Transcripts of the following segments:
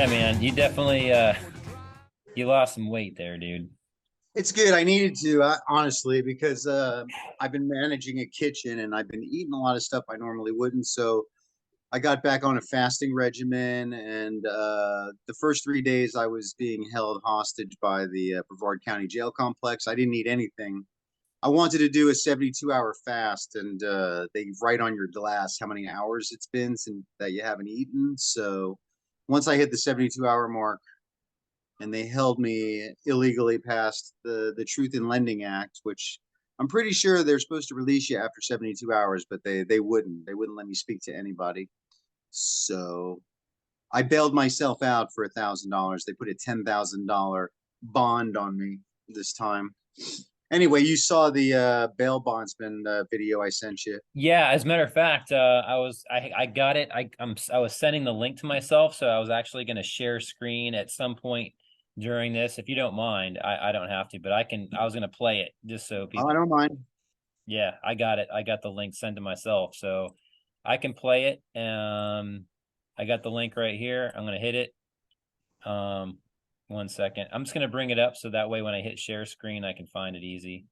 man, you definitely you lost some weight there, dude. It's good. I needed to, honestly, because I've been managing a kitchen and I've been eating a lot of stuff I normally wouldn't. So I got back on a fasting regimen, and the first 3 days I was being held hostage by the Brevard County Jail complex. I didn't eat anything. I wanted to do a 72-hour fast, and they write on your glass how many hours it's been since that you haven't eaten. So once I hit the 72-hour mark, and they held me illegally past the Truth in Lending Act, which I'm pretty sure they're supposed to release you after 72 hours, but they wouldn't. They wouldn't let me speak to anybody. So I bailed myself out for $1,000. They put a $10,000 bond on me this time. Anyway, you saw the bail bondsman video I sent you. Yeah, as a matter of fact, I got it. I was sending the link to myself, so I was actually going to share screen at some point during this. If you don't mind, I don't have to, but I can. I was going to play it just so Oh, I people. don't mind. Yeah, I got it. I got the link sent to myself, so I can play it. I got the link right here. I'm going to hit it. Um, 1 second. I'm just going to bring it up so that way when I hit share screen, I can find it easy.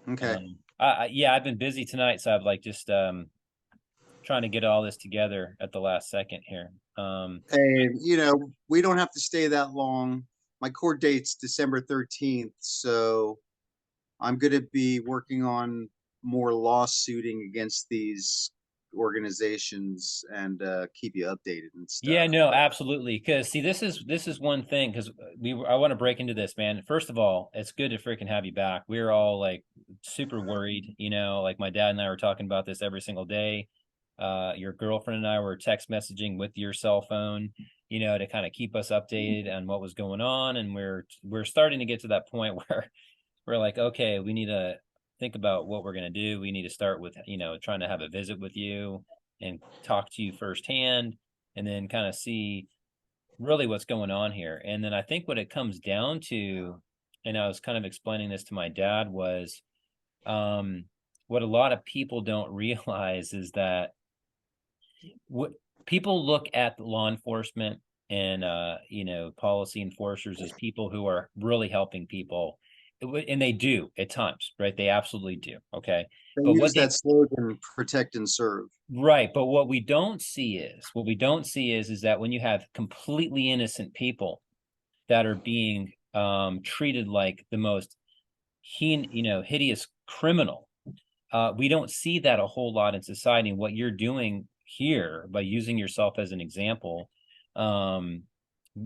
Okay. Yeah, I've been busy tonight, so I've like just trying to get all this together at the last second here. Hey, we don't have to stay that long. My court date's December 13th, so I'm going to be working on more lawsuiting against these organizations and keep you updated and Yeah, stuff. no, But absolutely. Because see, this is one thing. Because I want to break into this, man. First of all, it's good to freaking have you back. We're all like super worried, like my dad and I were talking about this every single day. Your girlfriend and I were text messaging with your cell phone, to kind of keep us updated on what was going on, and we're starting to get to that point where we're like, okay, we need to think about what we're going to do. We need to start with, trying to have a visit with you and talk to you firsthand and then kind of see really what's going on here. And then I think what it comes down to, and I was kind of explaining this to my dad, was um, what a lot of people don't realize is that what people look at law enforcement and policy enforcers as people who are really helping people, and they do at times, right? They absolutely do. Okay, they but what use that they slogan, protect and serve. right, but what we don't see is that when you have completely innocent people that are being treated like the most hideous criminal, we don't see that a whole lot in society. And what you're doing here by using yourself as an example, um,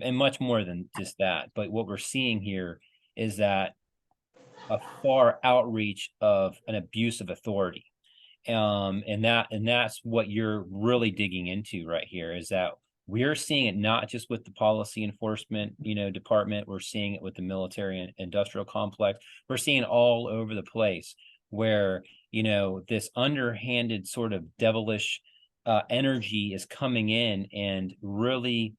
and much more than just that, but what we're seeing here is that a far outreach of an abuse of authority. And that's what you're really digging into right here, is that we're seeing it not just with the policy enforcement department. We're seeing it with the military and industrial complex. We're seeing it all over the place where this underhanded sort of devilish energy is coming in and really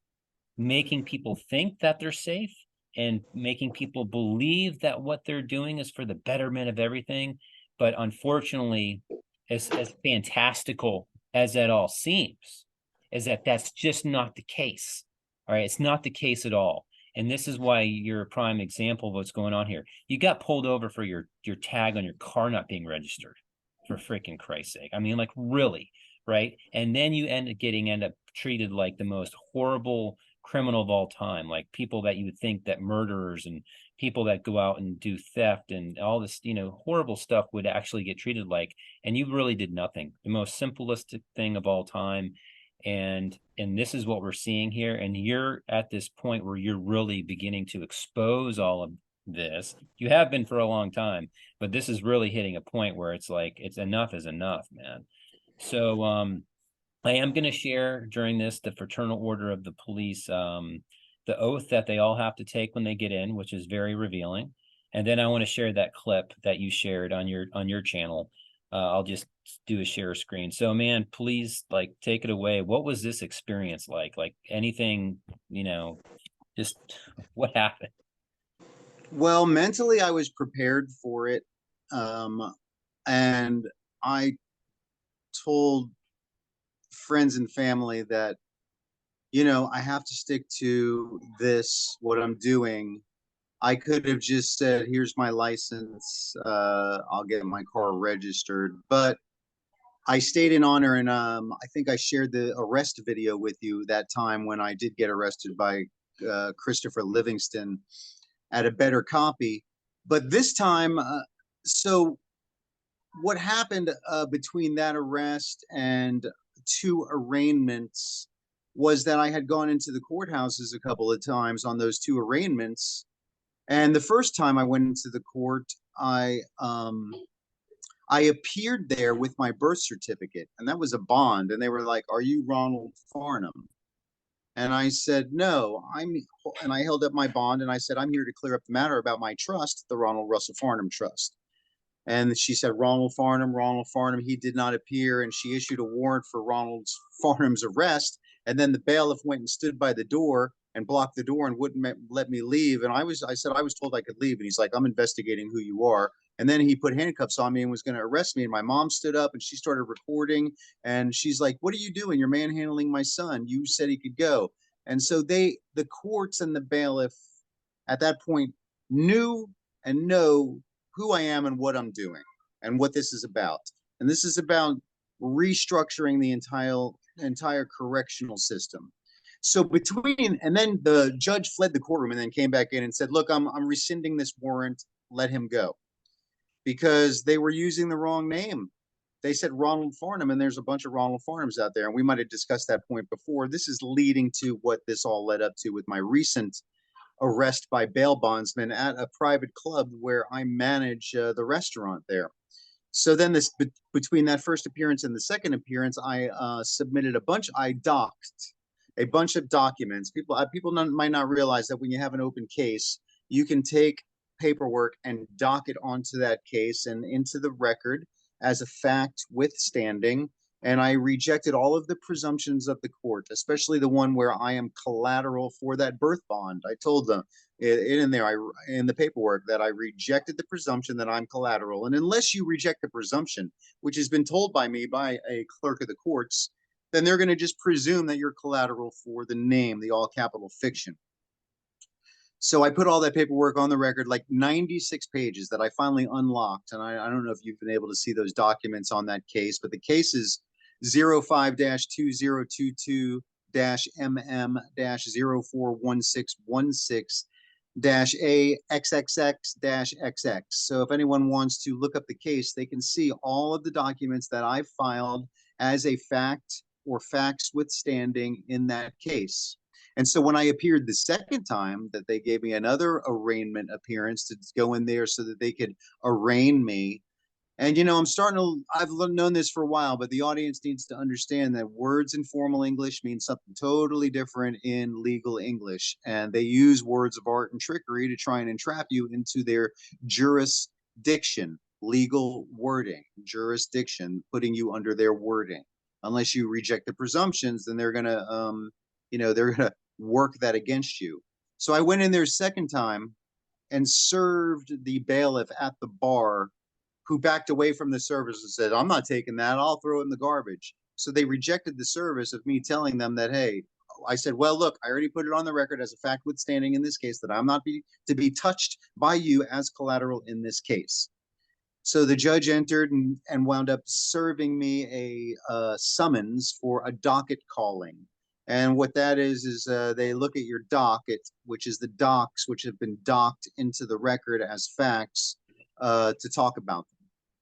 making people think that they're safe and making people believe that what they're doing is for the betterment of everything. But unfortunately, as fantastical as that all seems, is that that's just not the case. All right, it's not the case at all. And this is why you're a prime example of what's going on here. You got pulled over for your tag on your car not being registered, for freaking Christ's sake. I mean, like, really, right? And then you end up treated like the most horrible criminal of all time, like people that you would think that murderers and people that go out and do theft and all this, horrible stuff would actually get treated like, and you really did nothing. The most simplest thing of all time. And this is what we're seeing here. And you're at this point where you're really beginning to expose all of this. You have been for a long time, but this is really hitting a point where it's like it's enough is enough, man. So I am going to share during this the fraternal order of the police, the oath that they all have to take when they get in, which is very revealing. And then I want to share that clip that you shared on your channel. I'll just do a share screen. So, man, please, like, take it away. What was this experience like? Like anything, just what happened? Well, mentally, I was prepared for it. And I told friends and family that I have to stick to this, what I'm doing. I could have just said, here's my license. I'll get my car registered. But I stayed in honor, and I think I shared the arrest video with you that time when I did get arrested by Christopher Livingston at a better copy. But this time, so what happened between that arrest and two arraignments was that I had gone into the courthouses a couple of times on those two arraignments. And the first time I went into the court, I appeared there with my birth certificate, and that was a bond. And they were like, "Are you Ronald Farnham?" And I said, "No, I'm." And I held up my bond and I said, "I'm here to clear up the matter about my trust, the Ronald Russell Farnham Trust." And she said, Ronald Farnham, he did not appear. And she issued a warrant for Ronald Farnham's arrest. And then the bailiff went and stood by the door and blocked the door and wouldn't let me leave. And I said, I was told I could leave. And he's like, I'm investigating who you are. And then he put handcuffs on me and was going to arrest me. And my mom stood up and she started recording. And she's like, what are you doing? You're manhandling my son. You said he could go. And so the courts and the bailiff at that point knew and know who I am and what I'm doing and what this is about. And this is about restructuring the entire correctional system. So and then the judge fled the courtroom and then came back in and said, look, I'm rescinding this warrant. Let him go. Because they were using the wrong name. They said Ronald Farnham, and there's a bunch of Ronald Farnhams out there. And we might have discussed that point before. This is leading to what this all led up to with my recent arrest by bail bondsman at a private club where I manage the restaurant there. So then between that first appearance and the second appearance, I docked a bunch of documents. People might not realize that when you have an open case, you can take paperwork and dock it onto that case and into the record as a fact withstanding. And I rejected all of the presumptions of the court, especially the one where I am collateral for that birth bond. I told them in the paperwork that I rejected the presumption that I'm collateral. And unless you reject the presumption, which has been told by me by a clerk of the courts, then they're going to just presume that you're collateral for the name, the all capital fiction. So I put all that paperwork on the record, like 96 pages that I finally unlocked. And I don't know if you've been able to see those documents on that case, but the case is 05-2022-MM-041616-AXXX-XX. So if anyone wants to look up the case, they can see all of the documents that I filed as a fact or facts withstanding in that case. And so when I appeared the second time, that they gave me another arraignment appearance to go in there so that they could arraign me. And, I've known this for a while, but the audience needs to understand that words in formal English mean something totally different in legal English. And they use words of art and trickery to try and entrap you into their jurisdiction, legal wording, jurisdiction, putting you under their wording. Unless you reject the presumptions, then they're going to, they're going to work that against you. So I went in there second time and served the bailiff at the bar, who backed away from the service and said, I'm not taking that. I'll throw it in the garbage. So they rejected the service of me telling them that, hey, I said, well, look, I already put it on the record as a fact withstanding in this case that I'm not to be touched by you as collateral in this case. So the judge entered and wound up serving me a summons for a docket calling. And what that is they look at your docket, which is the docs, which have been docked into the record as facts to talk about them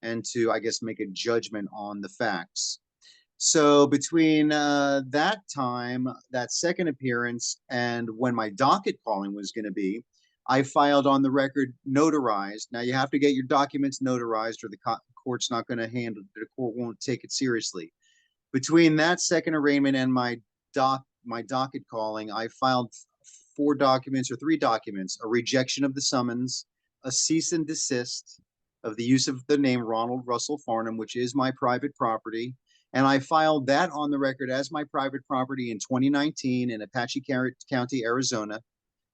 and to, I guess, make a judgment on the facts. So between that time, that second appearance, and when my docket calling was going to be, I filed on the record notarized. Now you have to get your documents notarized or the court's not going to handle it. The court won't take it seriously. Between that second arraignment and my docket calling, I filed three documents: a rejection of the summons, a cease and desist of the use of the name Ronald Russell Farnham, which is my private property. And I filed that on the record as my private property in 2019 in Apache County, Arizona,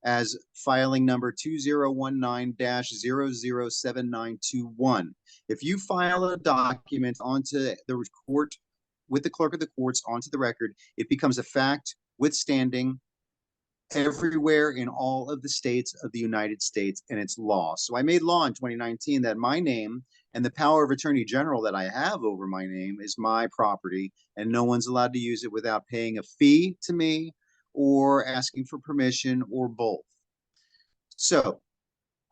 as filing number 2019-007921. If you file a document onto the court with the clerk of the courts onto the record, it becomes a fact withstanding everywhere in all of the states of the United States, and it's law. So I made law in 2019 that my name and the power of attorney general that I have over my name is my property, and no one's allowed to use it without paying a fee to me or asking for permission or both. So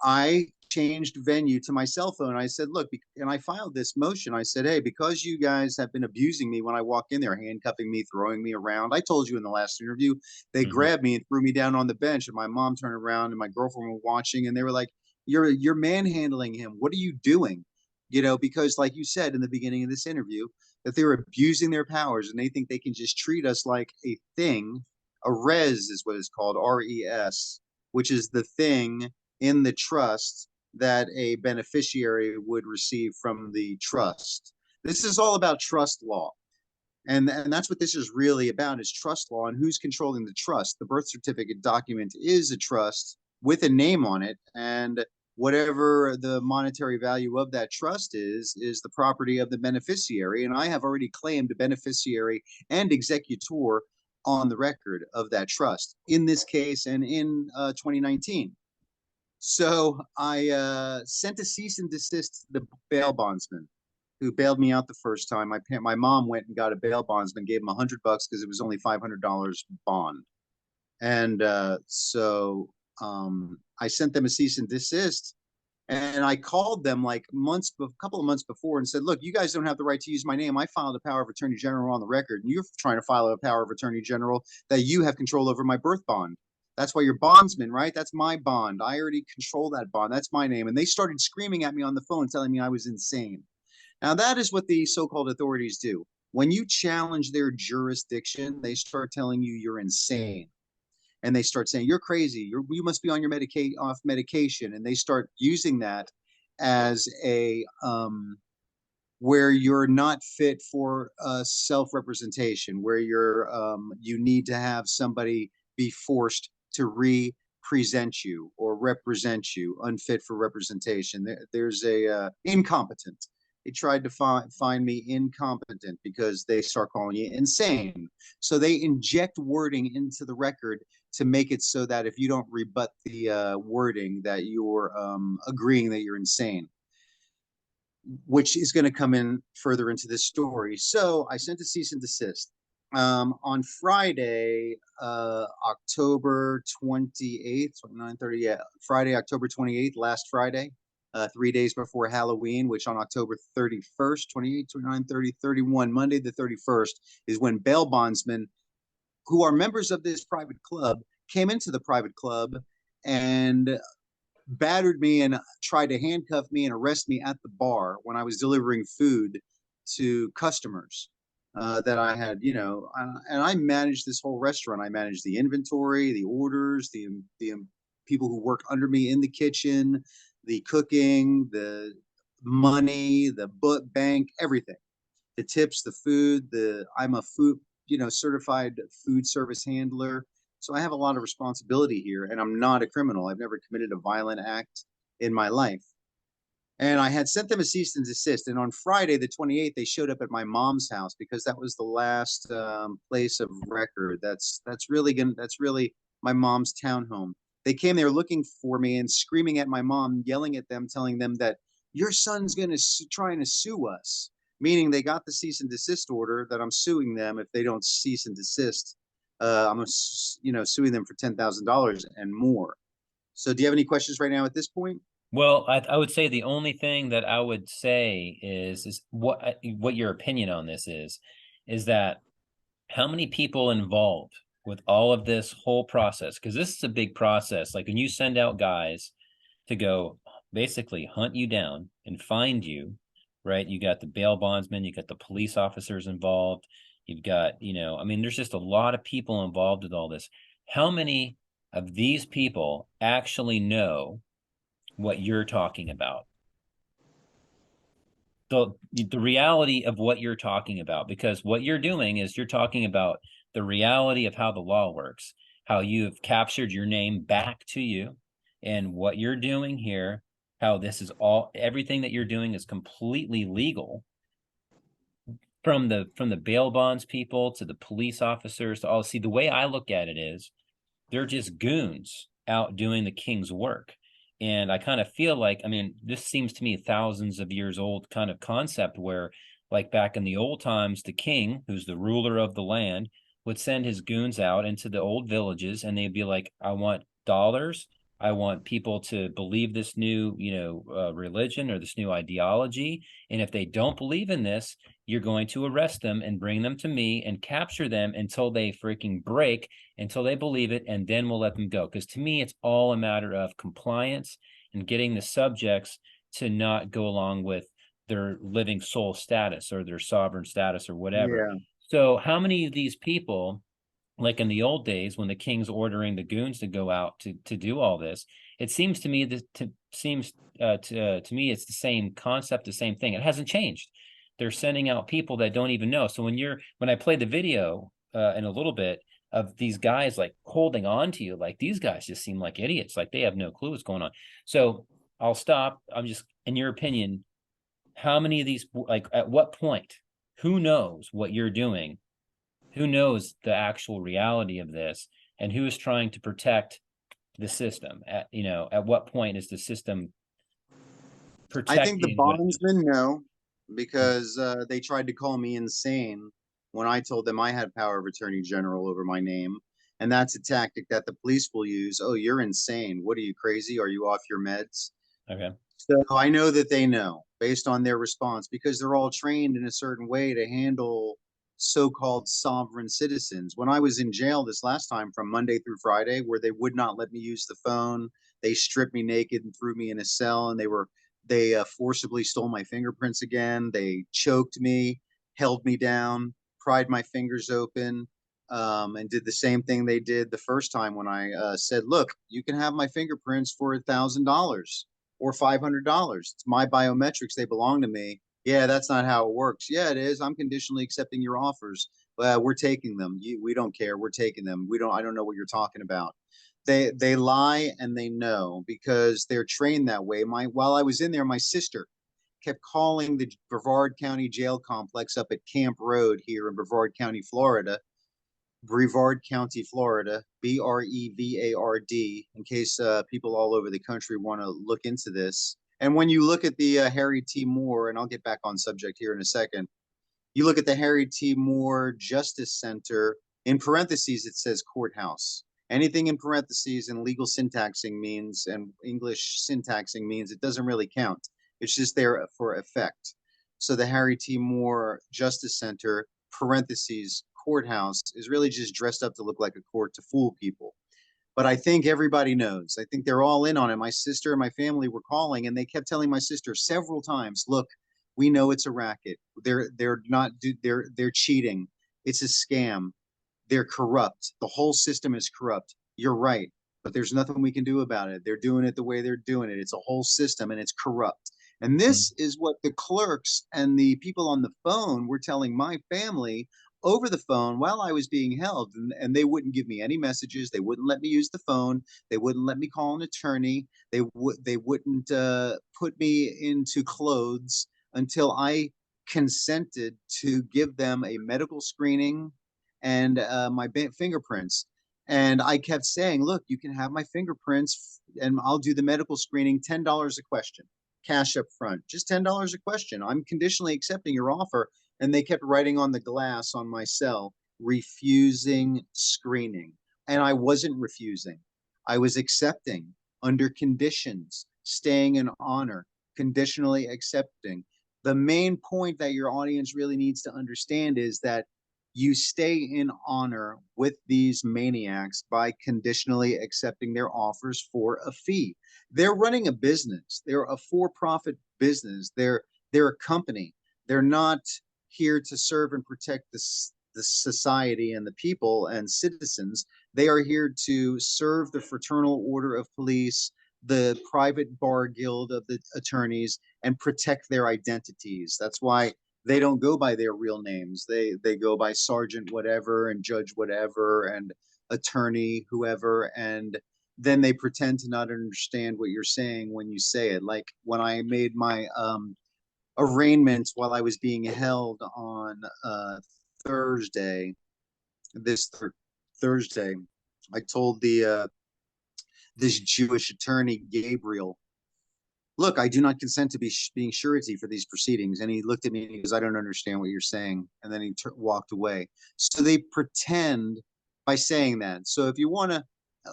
I changed venue to my cell phone. I said, look, and I filed this motion. I said, hey, because you guys have been abusing me when I walk in there, handcuffing me, throwing me around. I told you in the last interview, they Hmm. grabbed me and threw me down on the bench. And my mom turned around and my girlfriend were watching and they were like, you're manhandling him. What are you doing? You know, because like you said in the beginning of this interview, that they're abusing their powers and they think they can just treat us like a thing. A res is what it's called, RES, which is the thing in the trust that a beneficiary would receive from the trust. This is all about trust law. And that's what this is really about is trust law and who's controlling the trust. The birth certificate document is a trust with a name on it. And whatever the monetary value of that trust is the property of the beneficiary. And I have already claimed a beneficiary and executor on the record of that trust in this case and in 2019. So I sent a cease and desist to the bail bondsman who bailed me out the first time. My mom went and got a bail bondsman, gave him $100 because it was only $500 bond, and I sent them a cease and desist. And I called them like a couple of months before and said, look, you guys don't have the right to use my name. I filed a power of attorney general on the record, and you're trying to file a power of attorney general that you have control over my birth bond. That's why you're bondsman, right? That's my bond. I already control that bond. That's my name. And they started screaming at me on the phone, telling me I was insane. Now, that is what the so called authorities do. When you challenge their jurisdiction, they start telling you you're insane and they start saying you're crazy, you must be on your off medication, and they start using that as a where you're not fit for self-representation, where you need to have somebody be forced to represent you or represent you, unfit for representation. There's a incompetent. They tried to find me incompetent because they start calling you insane. So they inject wording into the record to make it so that if you don't rebut the wording, that you're agreeing that you're insane, which is going to come in further into this story. So I sent a cease and desist. On Friday, October 28th, 29:30, yeah, Friday, October 28th, last Friday, 3 days before Halloween, which on October 31st, 28, 29, 30, 31, Monday the 31st, is when bail bondsmen, who are members of this private club, came into the private club and battered me and tried to handcuff me and arrest me at the bar when I was delivering food to customers that I had, and I managed this whole restaurant. I managed the inventory, the orders, the people who work under me in the kitchen, the cooking, the money, the bank, everything, the tips, the food, I'm a food, certified food service handler. So I have a lot of responsibility here, and I'm not a criminal. I've never committed a violent act in my life. And I had sent them a cease and desist. And on Friday, the 28th, they showed up at my mom's house because that was the last place of record. That's really my mom's townhome. They came there looking for me and screaming at my mom, yelling at them, telling them that your son's going to trying to sue us. Meaning they got the cease and desist order that I'm suing them if they don't cease and desist. I'm suing them for $10,000 and more. So do you have any questions right now at this point? Well, I would say the only thing that I would say is what your opinion on this is that how many people involved with all of this whole process? Because this is a big process. Like when you send out guys to go basically hunt you down and find you, right? You got the bail bondsman, you got the police officers involved, you've got, I mean, there's just a lot of people involved with all this. How many of these people actually know what you're talking about? The reality of what you're talking about, because what you're doing is you're talking about the reality of how the law works, how you've captured your name back to you, and what you're doing here, how this is everything that you're doing is completely legal. from the bail bonds people to the police officers to all. See, the way I look at it is they're just goons out doing the king's work. And I kind of feel like, I mean, this seems to me thousands of years old kind of concept where, like back in the old times, the king, who's the ruler of the land, would send his goons out into the old villages and they'd be like, I want dollars. I want people to believe this new, religion or this new ideology. And if they don't believe in this, you're going to arrest them and bring them to me and capture them until they freaking break, until they believe it, and then we'll let them go. Because to me, it's all a matter of compliance and getting the subjects to not go along with their living soul status or their sovereign status or whatever. Yeah. So, how many of these people, like in the old days when the king's ordering the goons to go out to do all this, it seems to me that to me it's the same concept, the same thing. It hasn't changed. They're sending out people that don't even know. So when I play the video in a little bit of these guys like holding on to you, like these guys just seem like idiots, like they have no clue what's going on. So I'll stop. I'm just, in your opinion, how many of these, like at what point, who knows what you're doing, who knows the actual reality of this, and who is trying to protect the system? At what point is the system I think the protecting what it is? bondsmen know because they tried to call me insane when I told them I had power of attorney general over my name. And that's a tactic that the police will use. Oh, you're insane. What are you, crazy? Are you off your meds? Okay. So I know that they know based on their response because they're all trained in a certain way to handle so-called sovereign citizens. When I was in jail this last time from Monday through Friday, where they would not let me use the phone, they stripped me naked and threw me in a cell, and they forcibly stole my fingerprints again. They choked me, held me down, pried my fingers open, and did the same thing they did the first time when I said, "Look, you can have my fingerprints for $1,000 or $500. It's my biometrics; they belong to me." Yeah, that's not how it works. Yeah, it is. I'm conditionally accepting your offers. We're taking them. We don't care. We're taking them. We don't. I don't know what you're talking about. They lie and they know because they're trained that way. While I was in there, my sister kept calling the Brevard County Jail complex up at Camp Road here in Brevard County, Florida, Brevard, in case people all over the country want to look into this. And when you look at the Harry T. Moore, and I'll get back on subject here in a second, you look at the Harry T. Moore Justice Center, in parentheses, it says courthouse. Anything in parentheses and legal syntaxing means, and English syntaxing means it doesn't really count. It's just there for effect. So the Harry T. Moore Justice Center, parentheses, courthouse, is really just dressed up to look like a court to fool people. But I think everybody knows. I think they're all in on it. My sister and my family were calling, and they kept telling my sister several times, "Look, we know it's a racket. They're not. They're cheating. It's a scam. They're corrupt. The whole system is corrupt. You're right, but there's nothing we can do about it. They're doing it the way they're doing it. It's a whole system, and it's corrupt." And Mm. this is what the clerks and the people on the phone were telling my family over the phone while I was being held. And they wouldn't give me any messages. They wouldn't let me use the phone. They wouldn't let me call an attorney. They wouldn't put me into clothes until I consented to give them a medical screening and my fingerprints. And I kept saying, "Look, you can have my fingerprints and I'll do the medical screening, $10 a question, cash up front, just $10 a question. I'm conditionally accepting your offer." And they kept writing on the glass on my cell, refusing screening. And I wasn't refusing, I was accepting under conditions, staying in honor, conditionally accepting. The main point that your audience really needs to understand is that you stay in honor with these maniacs by conditionally accepting their offers for a fee. They're running a business. They're a for-profit business. They're a company. They're not here to serve and protect the society and the people and citizens. They are here to serve the fraternal order of police, the private bar guild of the attorneys, and protect their identities. That's why they don't go by their real names. They go by sergeant whatever and judge whatever and attorney whoever, and then they pretend to not understand what you're saying when you say it. Like when I made my arraignment while I was being held on Thursday, this Thursday. I told the this Jewish attorney, Gabriel, look, I do not consent to being surety for these proceedings. And he looked at me and he goes, I don't understand what you're saying. And then he walked away. So they pretend by saying that. So if you want to,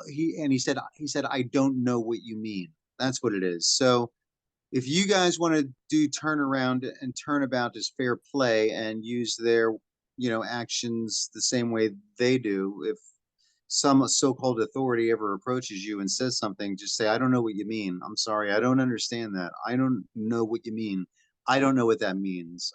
he said, I don't know what you mean. That's what it is. So if you guys want to do turnaround and turnabout as fair play and use their, actions the same way they do, if some so-called authority ever approaches you and says something, just say, I don't know what you mean. I'm sorry. I don't understand that. I don't know what you mean. I don't know what that means.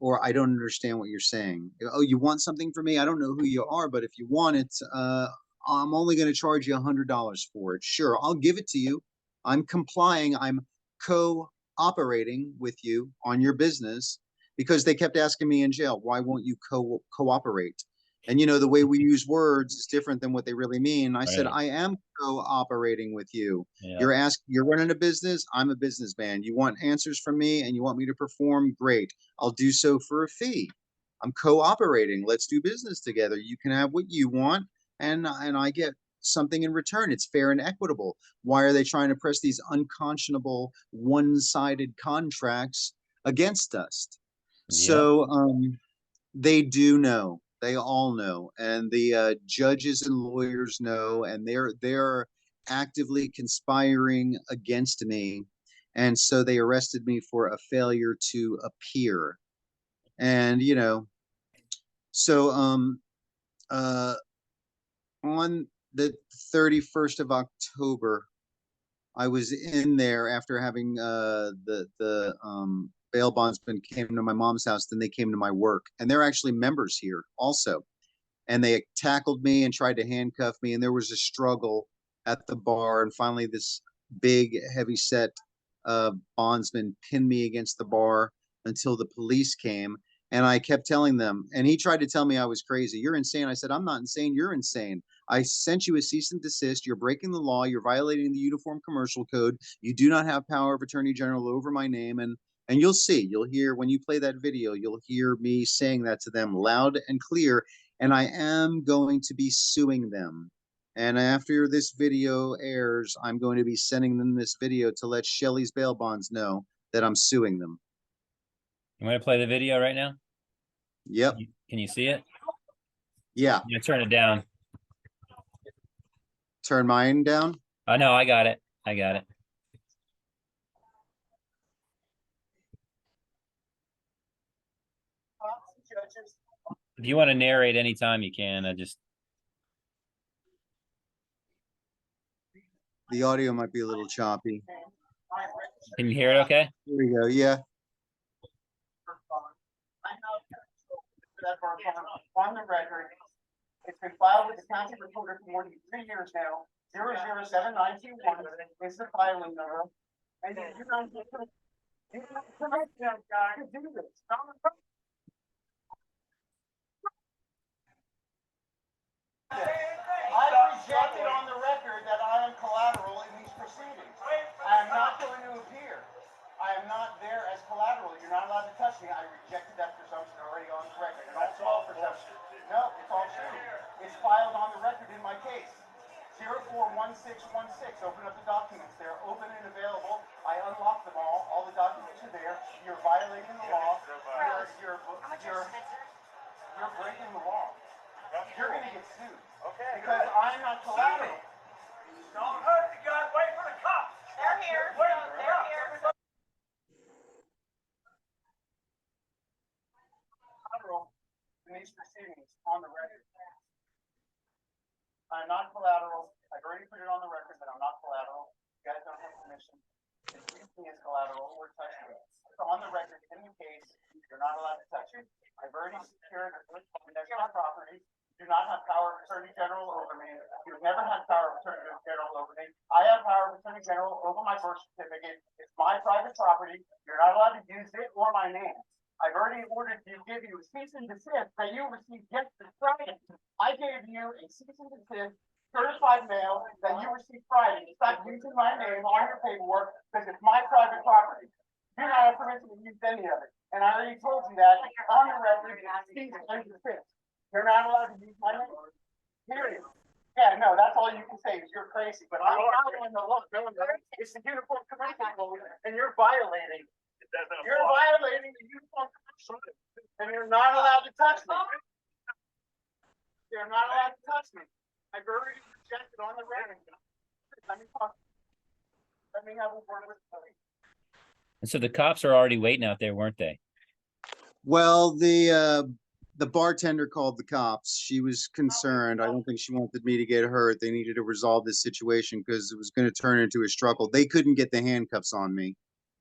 Or I don't understand what you're saying. Oh, you want something from me? I don't know who you are, but if you want it, I'm only going to charge you $100 for it. Sure, I'll give it to you. I'm complying. I'm cooperating with you on your business, because they kept asking me in jail, why won't you cooperate? And the way we use words is different than what they really mean. I said, Right. I am cooperating with you. Yeah. You're running a business. I'm a businessman. You want answers from me and you want me to perform? Great. I'll do so for a fee. I'm cooperating. Let's do business together. You can have what you want, and I get something in return. It's fair and equitable. Why are they trying to press these unconscionable, one-sided contracts against us? Yep. So they do know. They all know, and the judges and lawyers know, and they're actively conspiring against me, and so they arrested me for a failure to appear. And so uh, on the 31st of October, I was in there after having the bail bondsman came to my mom's house. Then they came to my work, and they're actually members here also. And they tackled me and tried to handcuff me. And there was a struggle at the bar. And finally, this big, heavy set bondsman pinned me against the bar until the police came. And I kept telling them, and he tried to tell me I was crazy. You're insane. I said, I'm not insane. You're insane. I sent you a cease and desist. You're breaking the law. You're violating the Uniform Commercial Code. You do not have power of Attorney General over my name. And you'll see, you'll hear when you play that video, you'll hear me saying that to them loud and clear. And I am going to be suing them. And after this video airs, I'm going to be sending them this video to let Shelly's bail bonds know that I'm suing them. You want to play the video right now? Yep. Can you see it? Yeah. Yeah, turn it down. Turn mine down. Oh no, I got it. I got it. If you want to narrate anytime, you can. The audio might be a little choppy. Can you hear it okay? Here we go. Yeah. On the record, it's been filed with the county recorder for more than 3 years now. 007921 is the filing number. And you guys permit them guy to do this. I rejected on the record that I am collateral in these proceedings. I am not going to appear. I am not there as collateral. You're not allowed to touch me. I rejected that presumption already on the record. And that's all presumption. No, it's all true. It's filed on the record in my case. 041616. Open up the documents. They're open and available. I unlocked them all. All the documents are there. You're violating the law. You're breaking the law. You're going to get sued. Okay. Because I'm not collateral. Don't hurt the guy. Wait for the cops. They're here. They're here. In these proceedings on the record. I'm not collateral. I've already put it on the record that I'm not collateral. You guys don't have permission to use me as collateral or touch me. So on the record, in the case, you're not allowed to touch it. I've already secured my property. You do not have power of attorney general over me. You've never had power of attorney general over me. I have power of attorney general over my birth certificate. It's my private property. You're not allowed to use it or my name. I've already ordered to give you a cease and desist that you received yesterday, Friday. I gave you a cease and desist certified mail that you received Friday. Stop using my name on your paperwork because it's my private property. You don't have permission to use any of it. And I already told you that on the record, you're not allowed to use my name. Period. Yeah, no, that's all you can say is you're crazy, but I'm following the law. It's the uniform commercial code, and you're violating. You're violating the uniform commercial, and you're not allowed to touch me. You're not allowed to touch me. I've already rejected on the record. Let me talk. Let me have a word with you. And so the cops are already waiting out there, weren't they? Well, the bartender called the cops. She was concerned. I don't think she wanted me to get hurt. They needed to resolve this situation because it was going to turn into a struggle. They couldn't get the handcuffs on me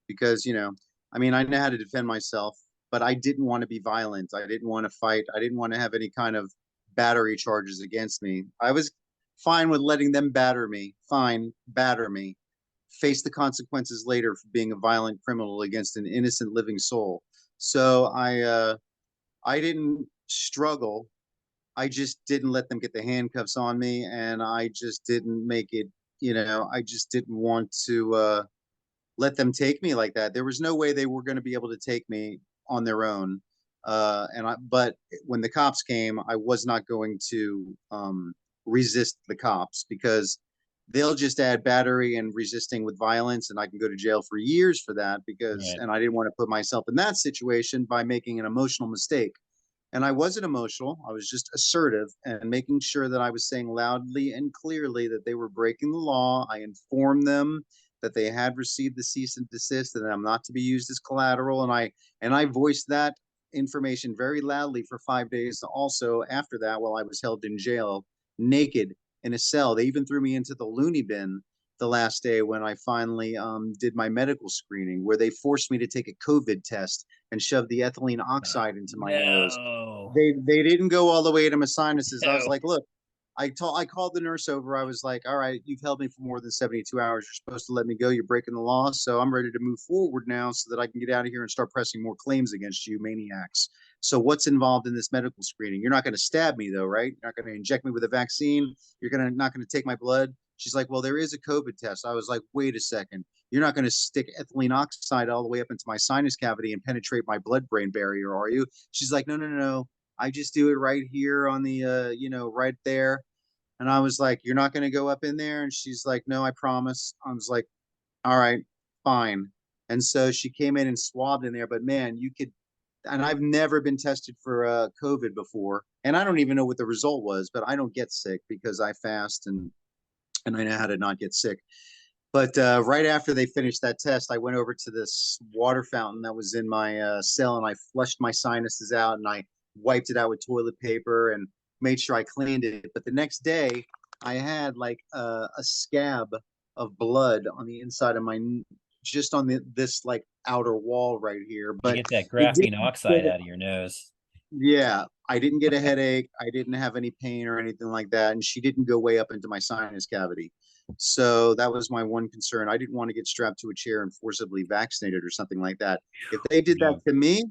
because, you know, I mean, I know how to defend myself, but I didn't want to be violent. I didn't want to fight. I didn't want to have any kind of battery charges against me. I was fine with letting them batter me. Fine, batter me. Face the consequences later for being a violent criminal against an innocent living soul. So I didn't struggle. I just didn't let them get the handcuffs on me, and I just didn't make it, you know, I just didn't want to let them take me like that. There was no way they were going to be able to take me on their own. But when the cops came, I was not going to resist the cops because they'll just add battery and resisting with violence, and I can go to jail for years for that because, Right. and I didn't want to put myself in that situation by making an emotional mistake. And I wasn't emotional. I was just assertive and making sure that I was saying loudly and clearly that they were breaking the law. I informed them that they had received the cease and desist and I'm not to be used as collateral. And I voiced that information very loudly for 5 days. Also, after that, while I was held in jail, naked in a cell, they even threw me into the loony bin the last day when I finally did my medical screening, where they forced me to take a COVID test and shoved the ethylene oxide into my nose. No. They didn't go all the way to my sinuses. I was No. like, look, I called the nurse over. I was like, all right, you've held me for more than 72 hours. You're supposed to let me go. You're breaking the law. So I'm ready to move forward now so that I can get out of here and start pressing more claims against you maniacs. So what's involved in this medical screening? You're not going to stab me though, right? You're not going to inject me with a vaccine. Not going to take my blood. She's like, well, there is a COVID test. I was like, wait a second. You're not going to stick ethylene oxide all the way up into my sinus cavity and penetrate my blood-brain barrier, are you? She's like, no, no, no, no. I just do it right here on the, right there. And I was like, you're not going to go up in there? And she's like, no, I promise. I was like, all right, fine. And so she came in and swabbed in there. But man, and I've never been tested for COVID before. And I don't even know what the result was, but I don't get sick because I fast and I know how to not get sick. But right after they finished that test, I went over to this water fountain that was in my cell and I flushed my sinuses out and I wiped it out with toilet paper and made sure I cleaned it. But the next day, I had like a scab of blood on the inside of just on this like outer wall right here. You But get that it graphene didn't oxide out of your nose. yeah, I didn't get a headache. I didn't have any pain or anything like that. And she didn't go way up into my sinus cavity. So that was my one concern. I didn't want to get strapped to a chair and forcibly vaccinated or something like that. If they did that to me,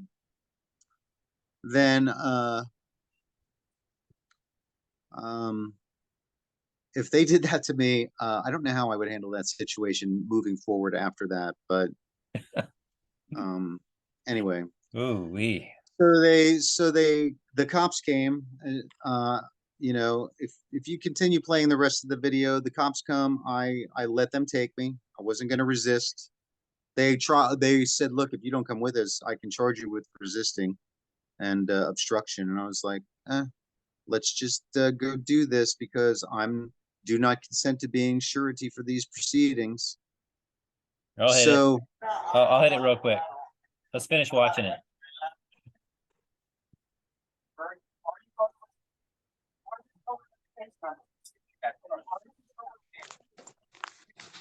then if they did that to me, I don't know how I would handle that situation moving forward after that. But anyway. Ooh wee. The cops came. If you continue playing the rest of the video, the cops come. I let them take me. I wasn't going to resist. They said, look, if you don't come with us, I can charge you with resisting and obstruction. And I was like, let's just go do this because do not consent to being surety for these proceedings. I'll hit it. I'll hit it real quick. Let's finish watching it.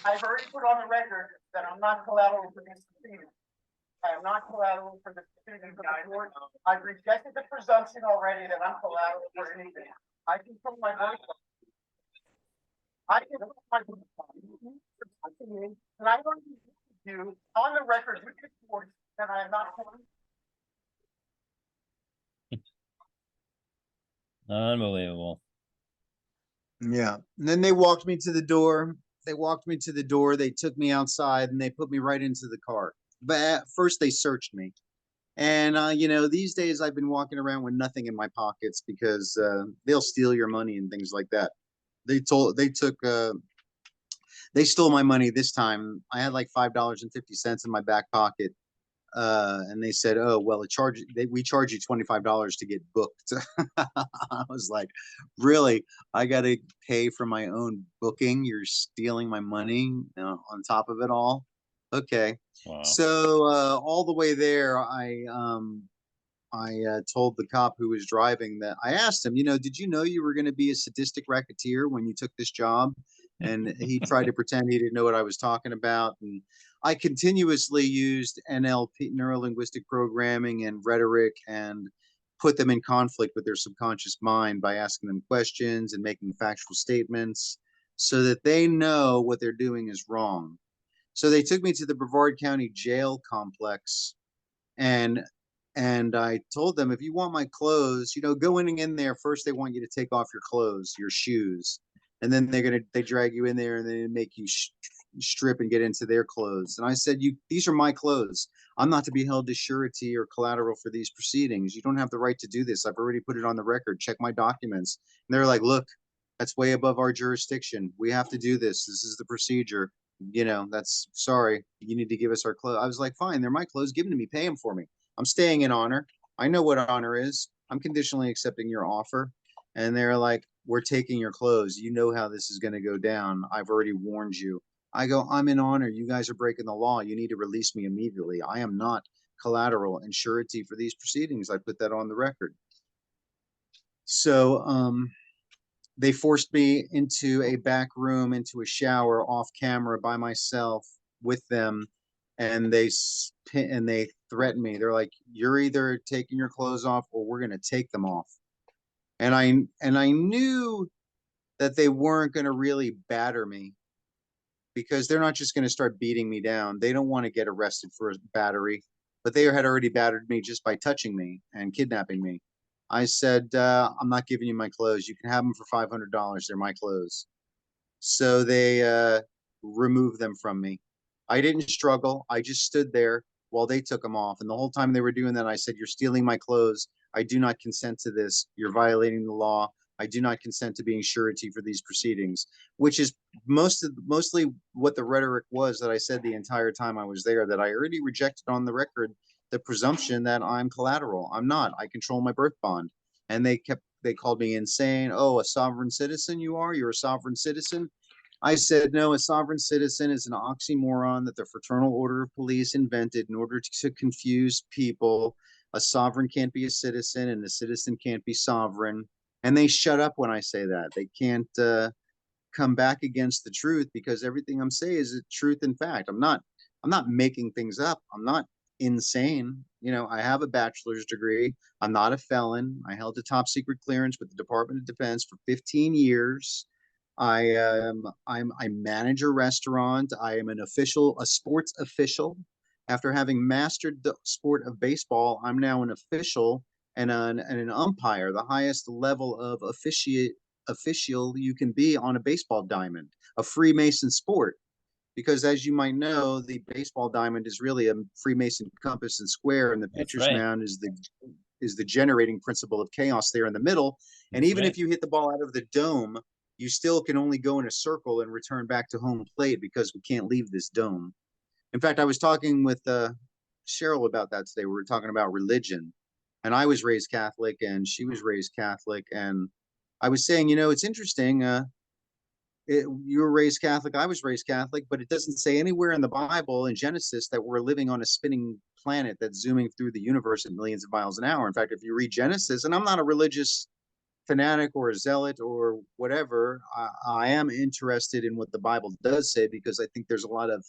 I've already put on the record that I'm not collateral for this proceeding. I am not collateral for this proceeding for the court. I've rejected the presumption already that I'm collateral for anything. I can put my voice on. I can put my voice on. And I don't you on the record with the court that I am not collateral. Unbelievable. Yeah. And then they walked me to the door. They took me outside and they put me right into the car. but at first they searched me. And you know, these days I've been walking around with nothing in my pockets because they'll steal your money and things like that. They stole my money this time. I had like $5.50 in my back pocket. And they said, "Oh, well, we charge you $25 to get booked." I was like, "Really? I got to pay for my own booking? You're stealing my money, on top of it all?" Okay. Wow. So all the way there, I told the cop who was driving that I asked him, did you know you were going to be a sadistic racketeer when you took this job? And he tried to pretend he didn't know what I was talking about. And I continuously used NLP, neuro linguistic programming, and rhetoric, and put them in conflict with their subconscious mind by asking them questions and making factual statements so that they know what they're doing is wrong. So they took me to the Brevard County Jail complex, and I told them, if you want my clothes, going in there first, they want you to take off your clothes, your shoes, and then they drag you in there and they make you strip and get into their clothes. And I said, these are my clothes. I'm not to be held as surety or collateral for these proceedings. You don't have the right to do this. I've already put it on the record. Check my documents. And they're like, look, that's way above our jurisdiction. We have to do this. This is the procedure. That's sorry. You need to give us our clothes. I was like, fine, they're my clothes. Give them to me. Pay them for me. I'm staying in honor. I know what honor is. I'm conditionally accepting your offer. And they're like, we're taking your clothes. You know how this is going to go down. I've already warned you. I go, I'm in honor. You guys are breaking the law. You need to release me immediately. I am not collateral and surety for these proceedings. I put that on the record. So they forced me into a back room, into a shower, off camera, by myself with them, and they threatened me. They're like, "You're either taking your clothes off, or we're going to take them off." And I knew that they weren't going to really batter me, because they're not just going to start beating me down. They don't want to get arrested for battery, but they had already battered me just by touching me and kidnapping me. I said, I'm not giving you my clothes. You can have them for $500. They're my clothes. So they removed them from me. I didn't struggle. I just stood there while they took them off. And the whole time they were doing that, I said, "You're stealing my clothes. I do not consent to this. You're violating the law. I do not consent to being surety for these proceedings," which is mostly what the rhetoric was that I said the entire time I was there, that I already rejected on the record the presumption that I'm collateral. I'm not. I control my birth bond. And they called me insane. "Oh, a sovereign citizen you are? You're a sovereign citizen?" I said, "No, a sovereign citizen is an oxymoron that the Fraternal Order of Police invented in order to confuse people. A sovereign can't be a citizen, and a citizen can't be sovereign." And they shut up when I say that. They can't come back against the truth, because everything I'm saying is truth and fact. I'm not making things up. I'm not insane. I have a bachelor's degree. I'm not a felon. I held a top secret clearance with the Department of Defense for 15 years. I manage a restaurant. I am a sports official. After having mastered the sport of baseball, I'm now an official and an umpire, the highest level of official you can be on a baseball diamond, a Freemason sport. Because as you might know, the baseball diamond is really a Freemason compass and square, and the That's pitcher's right. mound is the generating principle of chaos there in the middle. And That's even right. if you hit the ball out of the dome, you still can only go in a circle and return back to home plate, because we can't leave this dome. In fact, I was talking with Cheryl about that today. We were talking about religion, and I was raised Catholic, and she was raised Catholic, and I was saying, it's interesting. You were raised Catholic, I was raised Catholic, but it doesn't say anywhere in the Bible in Genesis that we're living on a spinning planet that's zooming through the universe at millions of miles an hour. In fact, if you read Genesis, and I'm not a religious fanatic or a zealot or whatever, I am interested in what the Bible does say, because I think there's a lot of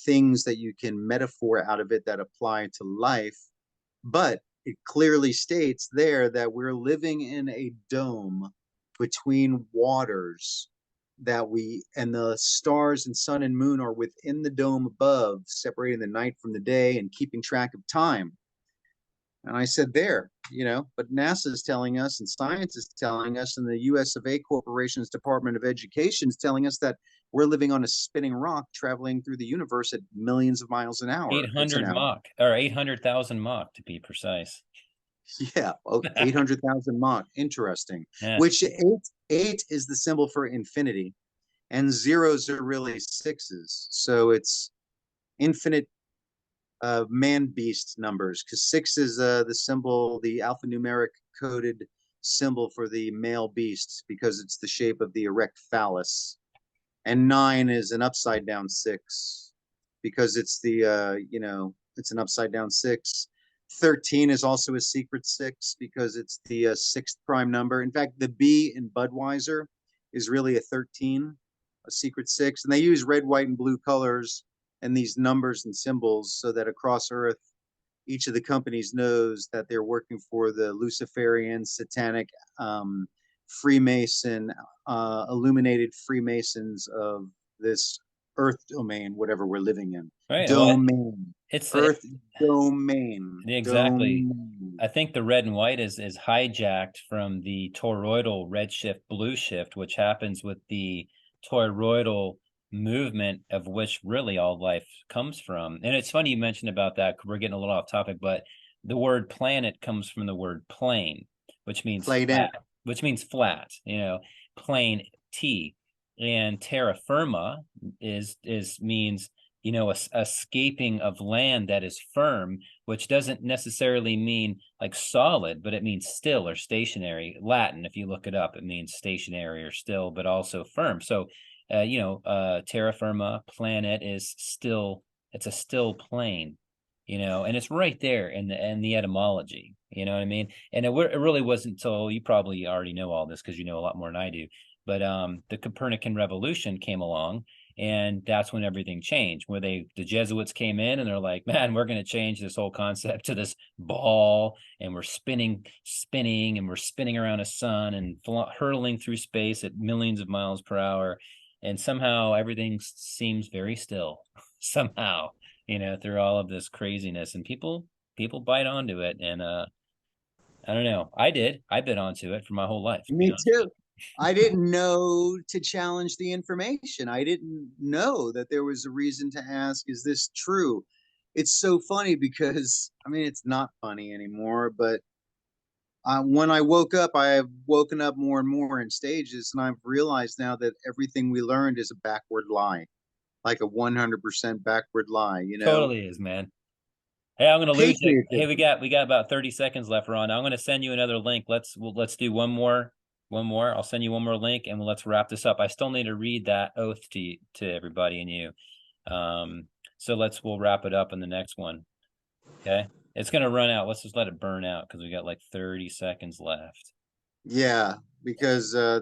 things that you can metaphor out of it that apply to life. But it clearly states there that we're living in a dome between waters, and the stars and sun and moon are within the dome above, separating the night from the day and keeping track of time. And I said, but NASA is telling us, and science is telling us, and the US of A Corporation's Department of Education is telling us that we're living on a spinning rock traveling through the universe at millions of miles an hour. It's an 800 hour. Mach, or 800,000 Mach to be precise. Yeah, 800,000 Mach. Interesting. Yeah. Which eight is the symbol for infinity, and zeros are really sixes. So it's infinite man beast numbers, because six is the symbol, the alphanumeric coded symbol for the male beast, because it's the shape of the erect phallus. And nine is an upside down six, because it's the it's an upside down six. 13 is also a secret six, because it's the sixth prime number. In fact, the B in Budweiser is really a 13, a secret six. And they use red, white, and blue colors and these numbers and symbols so that across Earth, each of the companies knows that they're working for the Luciferian, satanic, Freemason, illuminated Freemasons of this Earth domain, whatever we're living in. Right. Well, Domain. it's Earth domain. exactly. Domain. I think the red and white is hijacked from the toroidal redshift blue shift, which happens with the toroidal movement, of which really all life comes from. And it's funny you mentioned about that. We're getting a little off topic, but the word planet comes from the word plane, which means Played flat, in. which means flat, plane T. And terra firma is means escaping of land that is firm, which doesn't necessarily mean like solid, but it means still or stationary. Latin, if you look it up, it means stationary or still, but also firm. So, terra firma, planet is still, it's a still plane, and it's right there in the etymology. You know what I mean? And it really wasn't until, you probably already know all this because you know a lot more than I do, but the Copernican revolution came along, and that's when everything changed, where the Jesuits came in and they're like, man, we're going to change this whole concept to this ball, and we're spinning, and we're spinning around a sun and hurtling through space at millions of miles per hour. And somehow everything seems very still somehow, through all of this craziness, and people bite onto it. And I don't know. I bit onto it for my whole life. Me too. I didn't know to challenge the information. I didn't know that there was a reason to ask, is this true? It's so funny because, I mean, it's not funny anymore, but when I woke up, I have woken up more and more in stages, and I've realized now that everything we learned is a backward lie, like a 100% backward lie, Totally is, man. Hey, I'm gonna lose you. Hey, we Patriotism. got about 30 seconds left, Ron. I'm gonna send you another link. Let's do one more. I'll send you one more link, and let's wrap this up. I still need to read that oath to everybody and you. So we'll wrap it up in the next one. Okay. It's gonna run out. Let's just let it burn out because we got like 30 seconds left. Yeah, because I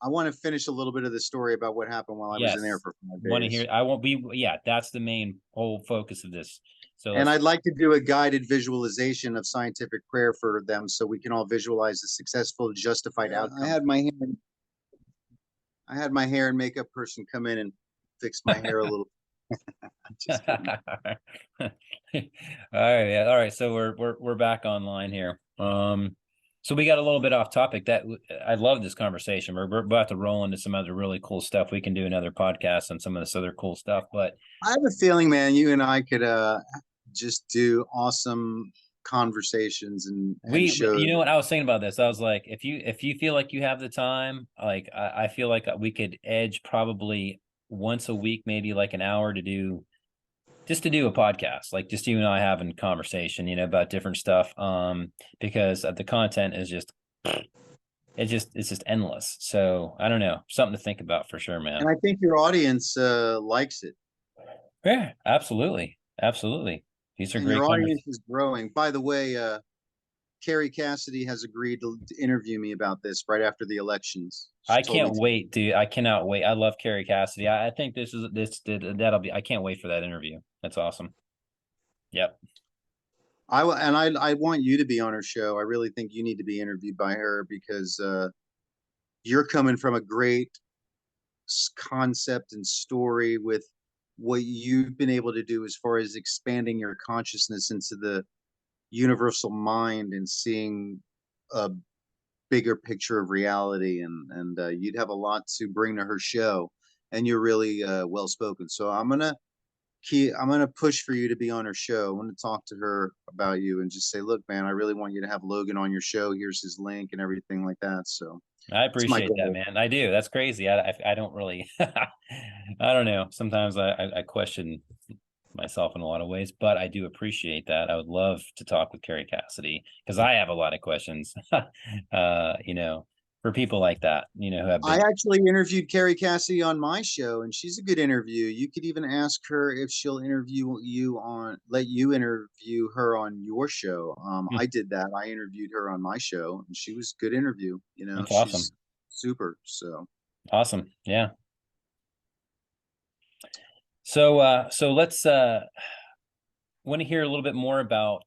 want to finish a little bit of the story about what happened while I was in there for 5 Want to days. hear? I won't be. Yeah, that's the main whole focus of this. So And I'd like to do a guided visualization of scientific prayer for them, so we can all visualize a successful, justified outcome. I had my hair and makeup person come in and fix my hair a little. Just kidding. All right, yeah. All right. So we're back online here. So we got a little bit off topic. That I love this conversation. We're about to roll into some other really cool stuff. We can do another podcast on some of this other cool stuff. But I have a feeling, man, you and I could just do awesome conversations and shows. you know what I was thinking about this? I was like, if you feel like you have the time, like I feel like we could edge probably once a week, maybe like an hour to do a podcast, like just you and I having conversation, about different stuff. Because the content is it's just endless. So I don't know, something to think about for sure, man. And I think your audience likes it. Yeah, absolutely. Absolutely. These are and great your audience conversations. is growing. By the way, Carrie Cassidy has agreed to interview me about this right after the elections. I can't wait, dude. I cannot wait. I love Carrie Cassidy. I think I can't wait for that interview. That's awesome. Yep. I want you to be on her show. I really think you need to be interviewed by her, because you're coming from a great concept and story with what you've been able to do as far as expanding your consciousness into the universal mind and seeing a bigger picture of reality, and you'd have a lot to bring to her show. and you're really well spoken. So I'm gonna push for you to be on her show. I'm gonna talk to her about you and just say, look, man, I really want you to have Logan on your show. Here's his link and everything like that. So I it's my appreciate that, goal. man. I do. That's crazy. I don't really, I don't know. Sometimes I question myself in a lot of ways, but I do appreciate that. I would love to talk with Carrie Cassidy because I have a lot of questions, you know, for people like that, you know, who have I big, actually interviewed Carrie Cassidy on my show, and she's a good interview. You could even ask her if she'll let you interview her on your show. Hmm, I did that. I interviewed her on my show, and she was a good interview. You know, that's she's awesome. super. So Awesome. Yeah. So let's, want to hear a little bit more about,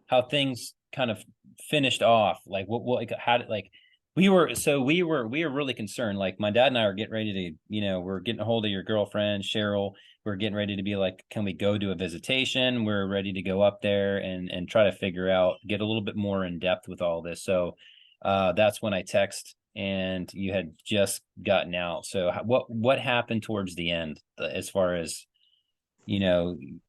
how things kind of finished off. Like what, like, how did, like, we were really concerned. Like my dad and I are getting ready to, you know, we're getting a hold of your girlfriend, Cheryl. We're getting ready to be like, can we go do a visitation? We're ready to go up there and try to figure out, get a little bit more in depth with all this. So, that's when I text and you had just gotten out. So what happened towards the end, as far as, you know, you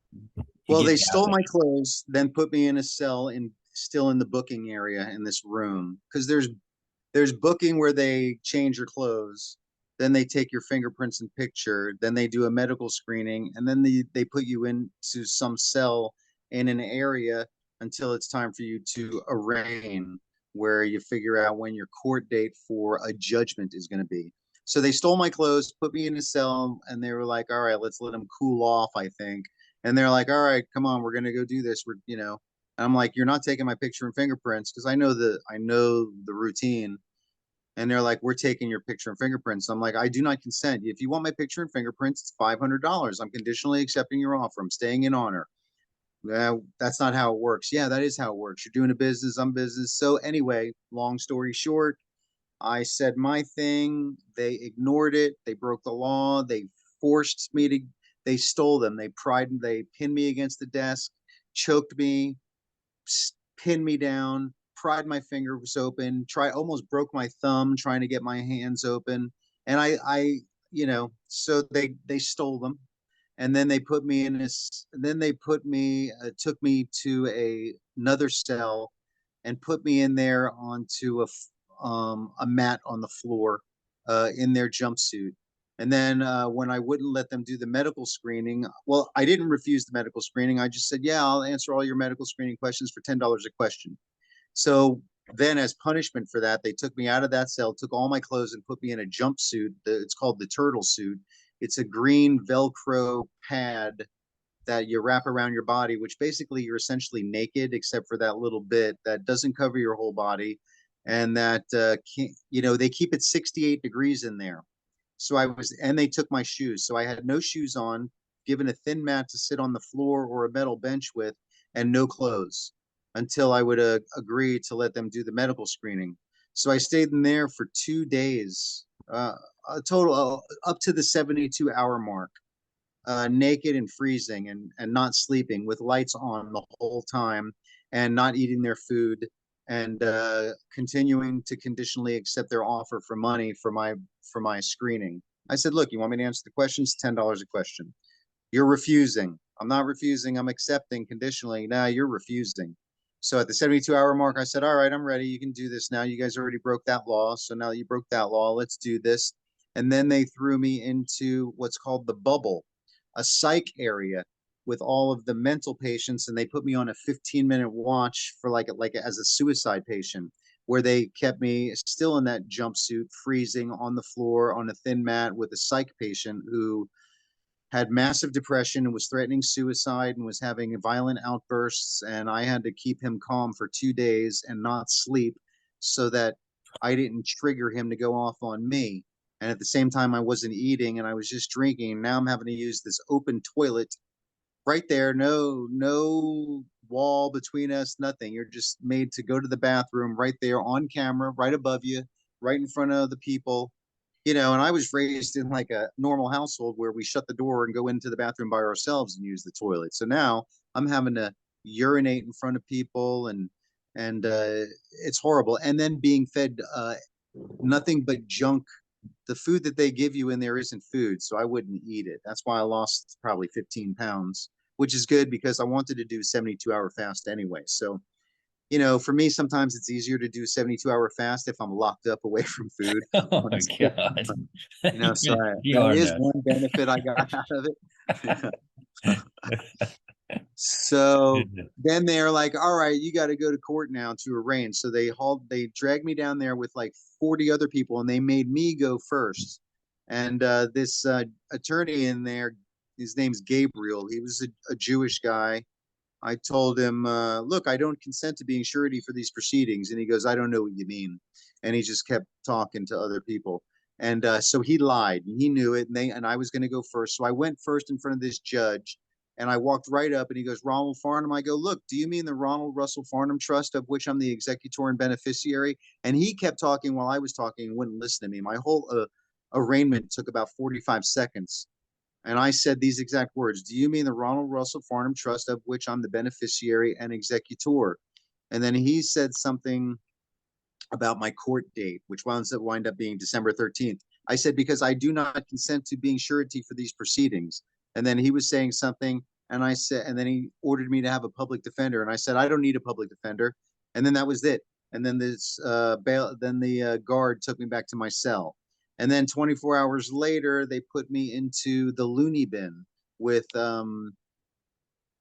well, they getting out stole there? my clothes, then put me in a cell still in the booking area in this room because there's booking where they change your clothes, then they take your fingerprints and picture, then they do a medical screening, and then they put you into some cell in an area until it's time for you to arraign, where you figure out when your court date for a judgment is going to be. So they stole my clothes, put me in a cell, and they were like, all right, let's let them cool off, I think. And they're like, all right, come on, we're going to go do this. I'm like, you're not taking my picture and fingerprints because I know the routine. And they're like, we're taking your picture and fingerprints. I'm like, I do not consent. If you want my picture and fingerprints, it's $500. I'm conditionally accepting your offer. I'm staying in honor. That's not how it works. Yeah, that is how it works. You're doing a business, I'm business. So anyway, long story short, I said my thing. They ignored it. They broke the law. Forced me to. They stole them. They pinned me against the desk, choked me, pinned me down, pried my fingers open, almost broke my thumb trying to get my hands open. And so they stole them. And then they put me in this, then they put me, took me to another cell and put me in there onto a mat on the floor in their jumpsuit. And then when I wouldn't let them do the medical screening, well, I didn't refuse the medical screening. I just said, yeah, I'll answer all your medical screening questions for $10 a question. So then, as punishment for that, they took me out of that cell, took all my clothes, and put me in a jumpsuit. It's called the turtle suit. It's a green Velcro pad that you wrap around your body, which basically you're essentially naked except for that little bit that doesn't cover your whole body. And that, they keep it 68 degrees in there. And they took my shoes. So I had no shoes on, given a thin mat to sit on the floor or a metal bench with, and no clothes until I would agree to let them do the medical screening. So I stayed in there for 2 days, a total up to the 72-hour mark, naked and freezing and not sleeping with lights on the whole time and not eating their food and continuing to conditionally accept their offer for money for my screening. I said, look, you want me to answer the questions? $10 a question. You're refusing. I'm not refusing. I'm accepting conditionally. Now you're refusing. So at the 72-hour mark, I said, all right, I'm ready. You can do this now. You guys already broke that law. So now that you broke that law, let's do this. And then they threw me into what's called the bubble, a psych area with all of the mental patients. And they put me on a 15-minute watch for like as a suicide patient, where they kept me still in that jumpsuit, freezing on the floor on a thin mat with a psych patient who had massive depression and was threatening suicide and was having violent outbursts. And I had to keep him calm for 2 days and not sleep so that I didn't trigger him to go off on me. And at the same time, I wasn't eating and I was just drinking. Now I'm having to use this open toilet right there. No wall between us, nothing. You're just made to go to the bathroom right there on camera, right above you, right in front of the people. And I was raised in like a normal household where we shut the door and go into the bathroom by ourselves and use the toilet. So now I'm having to urinate in front of people and it's horrible. And then being fed nothing but junk the food that they give you in there isn't food, so I wouldn't eat it. That's why I lost probably 15 pounds, which is good because I wanted to do 72-hour fast anyway. So, for me, sometimes it's easier to do 72-hour fast if I'm locked up away from food. Oh my Honestly. God. So You that are is nuts. one benefit I got out of it. So then they're like, all right, you got to go to court now to arraign. So they dragged me down there with like 40 other people and they made me go first. And this attorney in there, his name's Gabriel. He was a Jewish guy. I told him, look, I don't consent to being surety for these proceedings. And he goes, I don't know what you mean. And he just kept talking to other people. And so he lied and he knew it. And I was going to go first. So I went first in front of this judge and I walked right up and he goes, Ronald Farnham. I go, look, do you mean the Ronald Russell Farnham Trust, of which I'm the executor and beneficiary? And he kept talking while I was talking and wouldn't listen to me. My whole arraignment took about 45 seconds. And I said these exact words: do you mean the Ronald Russell Farnham Trust, of which I'm the beneficiary and executor? And then he said something about my court date, which wind up being December 13th. I said, because I do not consent to being surety for these proceedings. And then he was saying something, and I said, and then he ordered me to have a public defender. And I said, I don't need a public defender. And then that was it. And then the guard took me back to my cell. And then 24 hours later, they put me into the loony bin with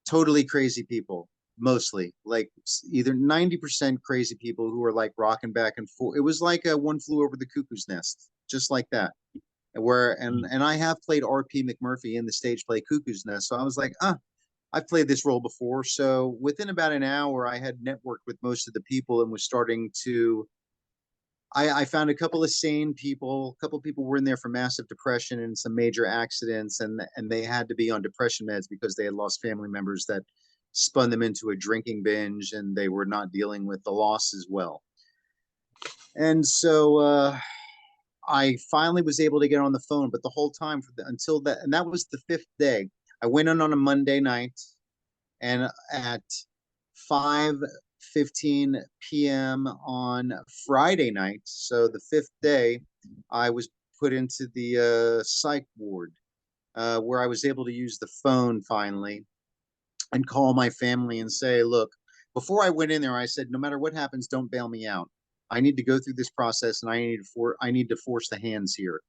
totally crazy people, mostly like either 90% crazy people who were like rocking back and forth. It was like a One Flew Over the Cuckoo's Nest, just like that. And I have played R.P. McMurphy in the stage play Cuckoo's Nest, so I was like, I've played this role before. So within about an hour, I had networked with most of the people and was starting to. I found a couple of sane people. A couple of people were in there for massive depression and some major accidents, and they had to be on depression meds because they had lost family members that spun them into a drinking binge, and they were not dealing with the loss as well. And so I finally was able to get on the phone, but the whole time until that, and that was the 5th day. I went in on a Monday night, and at 5:15 p.m. on Friday night, so the 5th day, I was put into the psych ward, where I was able to use the phone finally and call my family and say, look, before I went in there, I said, no matter what happens, don't bail me out. I need to go through this process, and I need to force the hands here.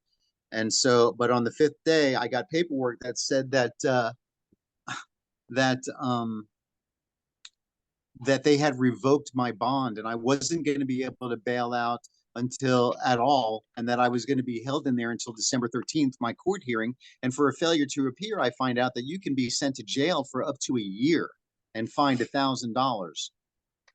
And so, but on the 5th day, I got paperwork that said that they had revoked my bond and I wasn't going to be able to bail out until at all, and that I was going to be held in there until December 13th, my court hearing. And for a failure to appear, I find out that you can be sent to jail for up to a year and fined $1,000.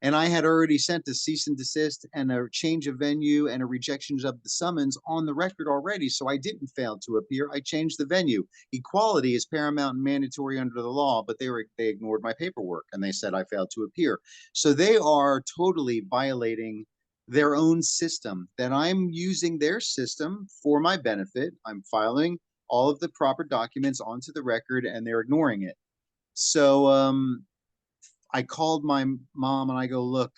And I had already sent a cease and desist and a change of venue and a rejection of the summons on the record already. So I didn't fail to appear. I changed the venue. Equality is paramount and mandatory under the law, but they ignored my paperwork and they said I failed to appear. So they are totally violating their own system, that I'm using their system for my benefit. I'm filing all of the proper documents onto the record and they're ignoring it. So I called my mom and I go, look,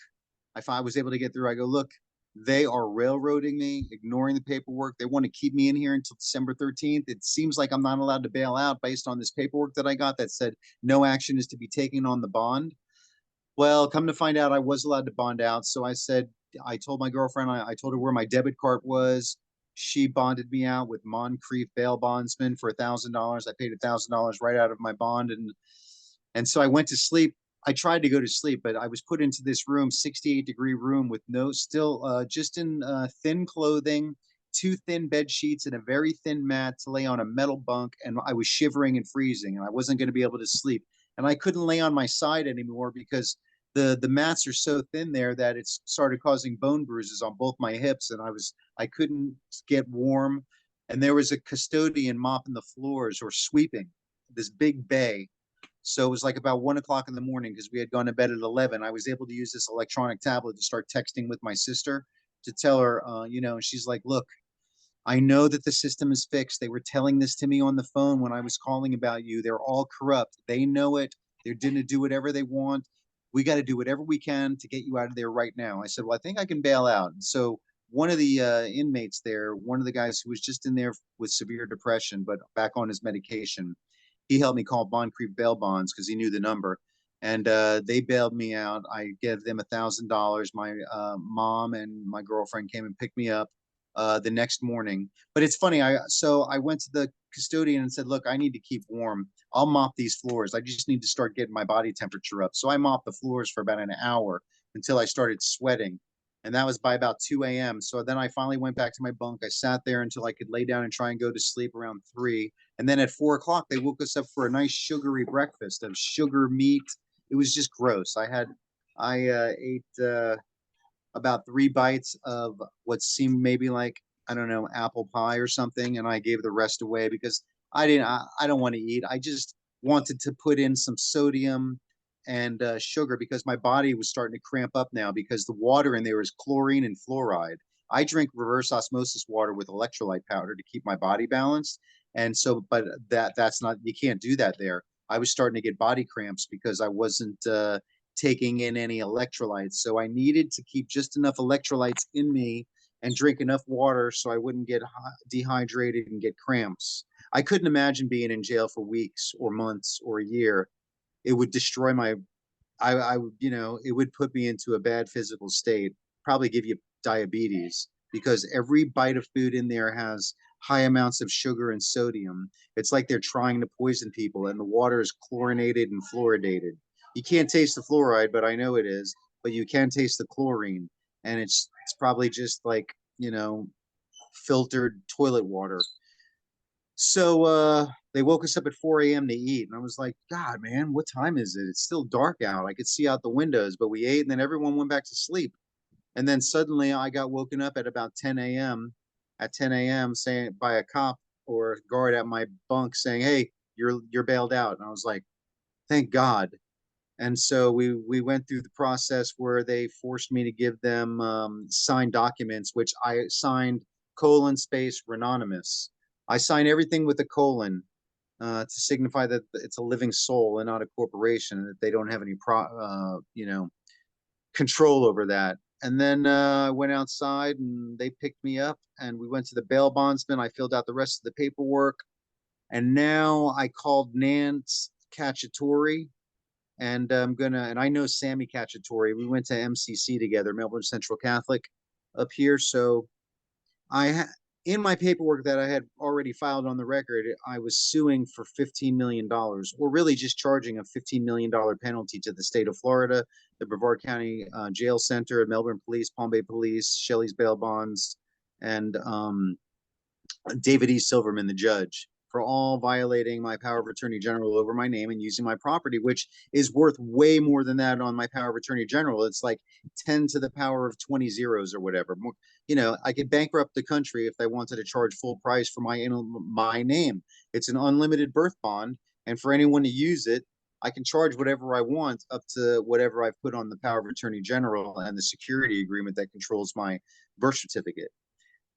if I was able to get through, I go, look, they are railroading me, ignoring the paperwork. They want to keep me in here until December 13th. It seems like I'm not allowed to bail out based on this paperwork that I got that said no action is to be taken on the bond. Well, come to find out, I was allowed to bond out. So I told my girlfriend, I told her where my debit card was. She bonded me out with Moncrief bail bondsman for $1,000. I paid $1,000 right out of my bond. And so I went to sleep. I tried to go to sleep, but I was put into this room, 68-degree room with just in thin clothing, 2 thin bed sheets and a very thin mat to lay on a metal bunk. And I was shivering and freezing and I wasn't going to be able to sleep. And I couldn't lay on my side anymore because the mats are so thin there that it started causing bone bruises on both my hips. And I couldn't get warm. And there was a custodian mopping the floors or sweeping this big bay. So it was like about 1 o'clock in the morning because we had gone to bed at 11. I was able to use this electronic tablet to start texting with my sister to tell her, and she's like, look, I know that the system is fixed. They were telling this to me on the phone when I was calling about you. They're all corrupt. They know it. They're going to do whatever they want. We got to do whatever we can to get you out of there right now. I said, well, I think I can bail out. And so one of the inmates there, one of the guys who was just in there with severe depression, but back on his medication, he helped me call Bond Creek bail bonds because he knew the number, and they bailed me out. I gave them $1,000. My mom and my girlfriend came and picked me up the next morning. But it's funny. I went to the custodian and said, "Look, I need to keep warm. I'll mop these floors. I just need to start getting my body temperature up." So I mopped the floors for about an hour until I started sweating. And that was by about 2 a.m. So then I finally went back to my bunk. I sat there until I could lay down and try and go to sleep around 3. And then at 4 o'clock, they woke us up for a nice sugary breakfast of sugar meat. It was just gross. I ate about 3 bites of what seemed maybe like, I don't know, apple pie or something, and I gave the rest away because I don't want to eat. I just wanted to put in some sodium and sugar because my body was starting to cramp up now because the water in there is chlorine and fluoride. I drink reverse osmosis water with electrolyte powder to keep my body balanced. And so, but that's not, you can't do that there. I was starting to get body cramps because I wasn't taking in any electrolytes. So I needed to keep just enough electrolytes in me and drink enough water so I wouldn't get dehydrated and get cramps. I couldn't imagine being in jail for weeks or months or a year. It would destroy my, it would put me into a bad physical state, probably give you diabetes because every bite of food in there has high amounts of sugar and sodium. It's like they're trying to poison people, and the water is chlorinated and fluoridated. You can't taste the fluoride, but I know it is. But you can taste the chlorine, and it's probably just like filtered toilet water. So they woke us up at 4 a.m. to eat. And I was like, God, man, what time is it? It's still dark out. I could see out the windows, but we ate and then everyone went back to sleep. And then suddenly I got woken up at about 10 a.m. At 10 a.m. saying by a cop or a guard at my bunk saying, "Hey, you're bailed out." And I was like, thank God. And so we went through the process where they forced me to give them signed documents, which I signed :space Ronanonymous. I sign everything with a colon to signify that it's a living soul and not a corporation, and that they don't have any control over that. And then I went outside and they picked me up and we went to the bail bondsman. I filled out the rest of the paperwork, and now I called Nance Cacciatore, and and I know Sammy Cacciatore. We went to MCC together, Melbourne Central Catholic, up here. So in my paperwork that I had already filed on the record, I was suing for $15 million, or really just charging a $15 million penalty to the state of Florida, the Brevard County Jail Center, Melbourne Police, Palm Bay Police, Shelley's Bail Bonds, and David E. Silverman, the judge, for all violating my power of attorney general over my name and using my property, which is worth way more than that on my power of attorney general. It's like 10 to the power of 20 zeros or whatever. I could bankrupt the country if they wanted to charge full price for my name. It's an unlimited birth bond, and for anyone to use it, I can charge whatever I want up to whatever I've put on the power of attorney general and the security agreement that controls my birth certificate.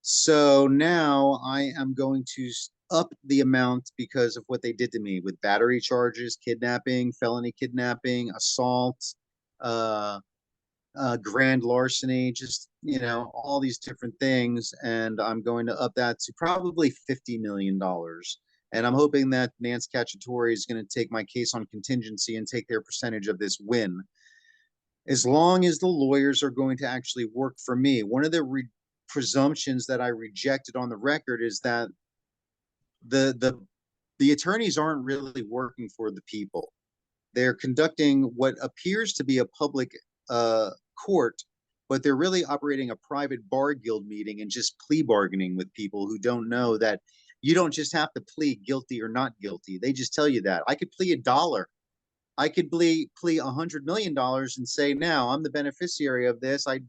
So now I am going to up the amount because of what they did to me with battery charges, kidnapping, felony kidnapping, assault, grand larceny, just, all these different things. And I'm going to up that to probably $50 million. And I'm hoping that Nance Cacciatore is going to take my case on contingency and take their percentage of this win. As long as the lawyers are going to actually work for me. One of the presumptions that I rejected on the record is that the attorneys aren't really working for the people. They're conducting what appears to be a public court, but they're really operating a private bar guild meeting and just plea bargaining with people who don't know that you don't just have to plead guilty or not guilty. They just tell you that. I could plea $1. I could plea $100 million and say, now I'm the beneficiary of this. I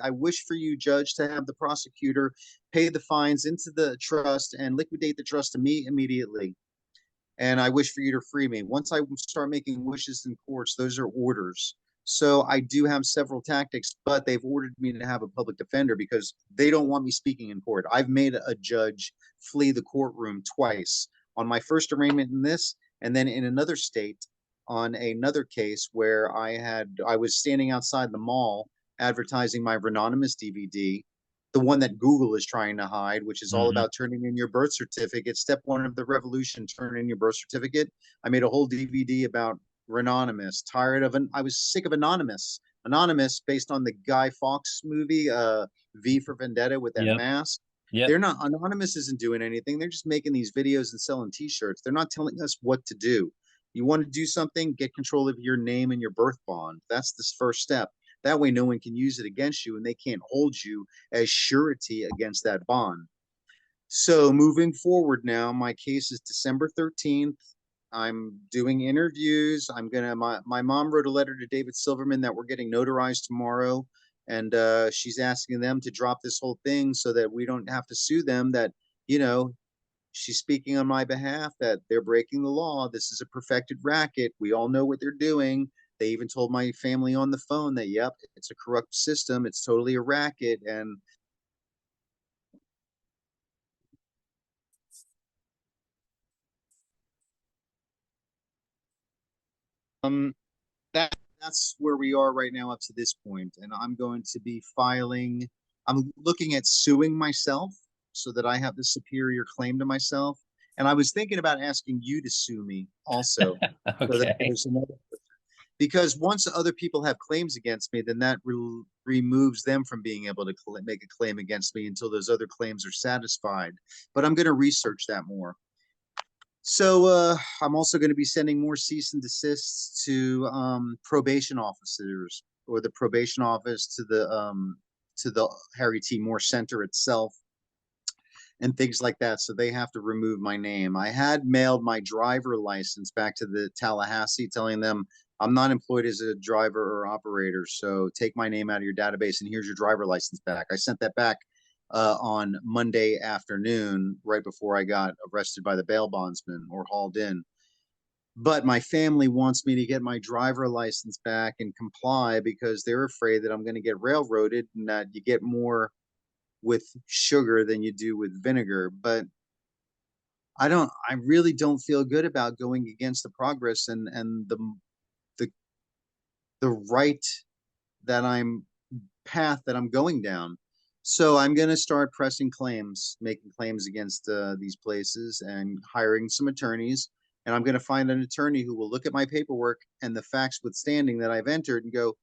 wish for you, judge, to have the prosecutor pay the fines into the trust and liquidate the trust to me immediately. And I wish for you to free me. Once I start making wishes in courts, those are orders. So I do have several tactics, but they've ordered me to have a public defender because they don't want me speaking in court. I've made a judge flee the courtroom twice, on my first arraignment in this, and then in another state on another case where I was standing outside the mall advertising my Ronanonymous DVD, the one that Google is trying to hide, which is all Mm-hmm. about turning in your birth certificate. Step one of the revolution, turn in your birth certificate. I made a whole DVD about Ronanonymous. I was sick of Anonymous. Anonymous, based on the Guy Fawkes movie, V for Vendetta, with that Yep. mask. Yep. They're not, Anonymous isn't doing anything. They're just making these videos and selling t-shirts. They're not telling us what to do. You want to do something, get control of your name and your birth bond. That's the first step. That way no one can use it against you and they can't hold you as surety against that bond. So moving forward now, my case is December 13th. I'm doing interviews. My mom wrote a letter to David Silverman that we're getting notarized tomorrow. And she's asking them to drop this whole thing so that we don't have to sue them, that, you know, she's speaking on my behalf, that they're breaking the law. This is a perfected racket. We all know what they're doing. They even told my family on the phone that, yep, it's a corrupt system. It's totally a racket. And um, that's where we are right now up to this point. And I'm going to be filing, I'm looking at suing myself so that I have the superior claim to myself. And I was thinking about asking you to sue me also, so that Okay. there's another, because once other people have claims against me, then that removes them from being able to make a claim against me until those other claims are satisfied. But I'm going to research that more. So I'm also going to be sending more cease and desists to probation officers, or the probation office, to the Harry T. Moore Center itself, and things like that. So they have to remove my name. I had mailed my driver license back to the Tallahassee, telling them I'm not employed as a driver or operator. So take my name out of your database and here's your driver license back. I sent that back on Monday afternoon, right before I got arrested by the bail bondsman or hauled in. But my family wants me to get my driver license back and comply because they're afraid that I'm going to get railroaded and that you get more with sugar than you do with vinegar. But I really don't feel good about going against the progress and the the right that I'm path that I'm going down. So I'm going to start pressing claims, making claims against these places and hiring some attorneys. And I'm going to find an attorney who will look at my paperwork and the facts withstanding that I've entered and go,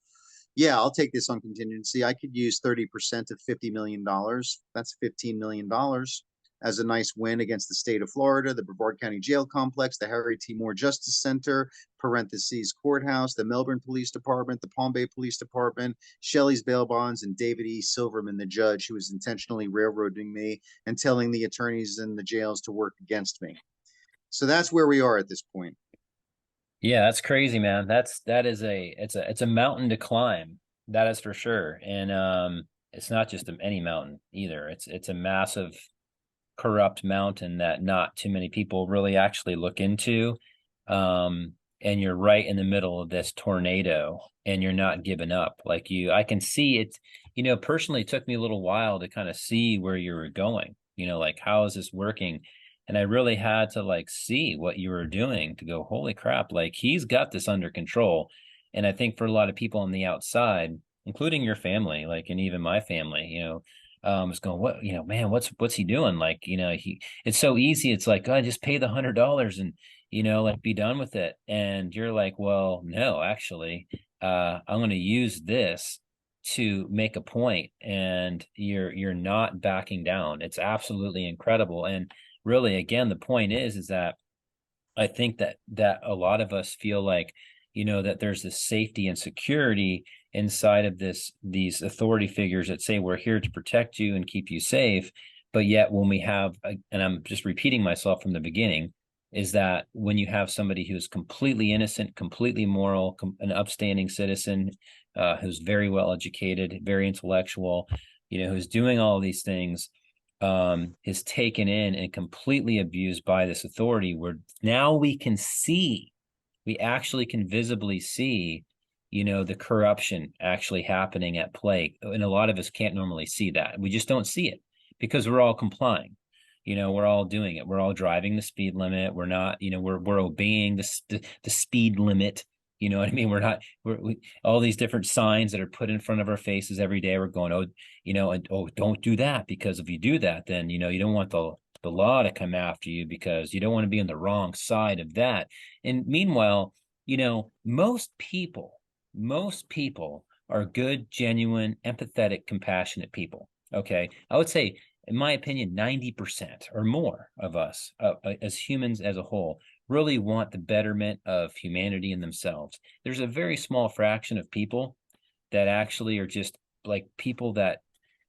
yeah, I'll take this on contingency. I could use 30% of $50 million. That's $15 million as a nice win against the state of Florida, the Brevard County Jail Complex, the Harry T. Moore Justice Center, parentheses, courthouse, the Melbourne Police Department, the Palm Bay Police Department, Shelley's bail bonds, and David E. Silverman, the judge, who was intentionally railroading me and telling the attorneys in the jails to work against me. So that's where we are at this point. Yeah, that's crazy, man. It's a mountain to climb. That is for sure. And it's not just any mountain either. It's a massive corrupt mountain that not too many people really actually look into. And you're right in the middle of this tornado and you're not giving up. I can see it, personally it took me a little while to kind of see where you were going, like, how is this working? And I really had to see what you were doing to go, holy crap, like he's got this under control. And I think for a lot of people on the outside, including your family, and even my family, is going, what, man, what's he doing? It's so easy. It's like, oh, just pay the $100 and, be done with it. And you're like, well, no, actually, I'm going to use this to make a point, and you're not backing down. It's absolutely incredible. And really, again, the point is that I think that a lot of us feel like, that there's this safety and security inside of these authority figures that say we're here to protect you and keep you safe. But yet when we have, and I'm just repeating myself from the beginning, is that when you have somebody who's completely innocent, completely moral, an upstanding citizen, who's very well educated, very intellectual, who's doing all these things, is taken in and completely abused by this authority, where now we actually can visibly see, the corruption actually happening at play. And a lot of us can't normally see that. We just don't see it because we're all complying. We're all doing it. We're all driving the speed limit. We're not, we're obeying the speed limit. You know what I mean? We're not, all these different signs that are put in front of our faces every day. We're going, oh, you know, and oh, don't do that, because if you do that, then, you know, you don't want the law to come after you, because you don't want to be on the wrong side of that. And meanwhile, you know, most people are good, genuine, empathetic, compassionate people. Okay. I would say, in my opinion, 90% or more of us as humans as a whole really want the betterment of humanity and themselves. There's a very small fraction of people that actually are just like people that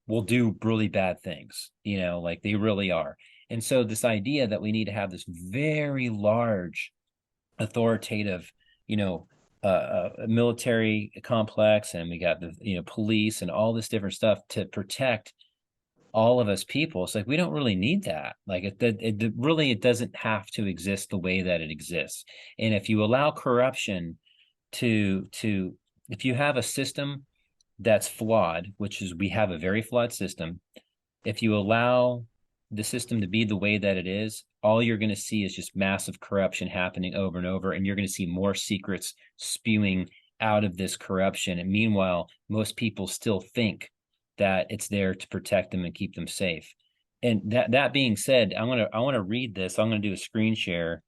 will do really bad things, you know, like they really are. And so this idea that we need to have this very large authoritative, you know, military complex, and we got the, you know, police and all this different stuff to protect all of us people. It's like we don't really need that. Like it really, it doesn't have to exist the way that it exists. And if you allow corruption to if you have a system that's flawed, which is we have a very flawed system, if you allow the system to be the way that it is, all you're going to see is just massive corruption happening over and over, and you're going to see more secrets spewing out of this corruption. And meanwhile, most people still think that it's there to protect them and keep them safe. And that being said, I want to read this. I'm going to do a screen share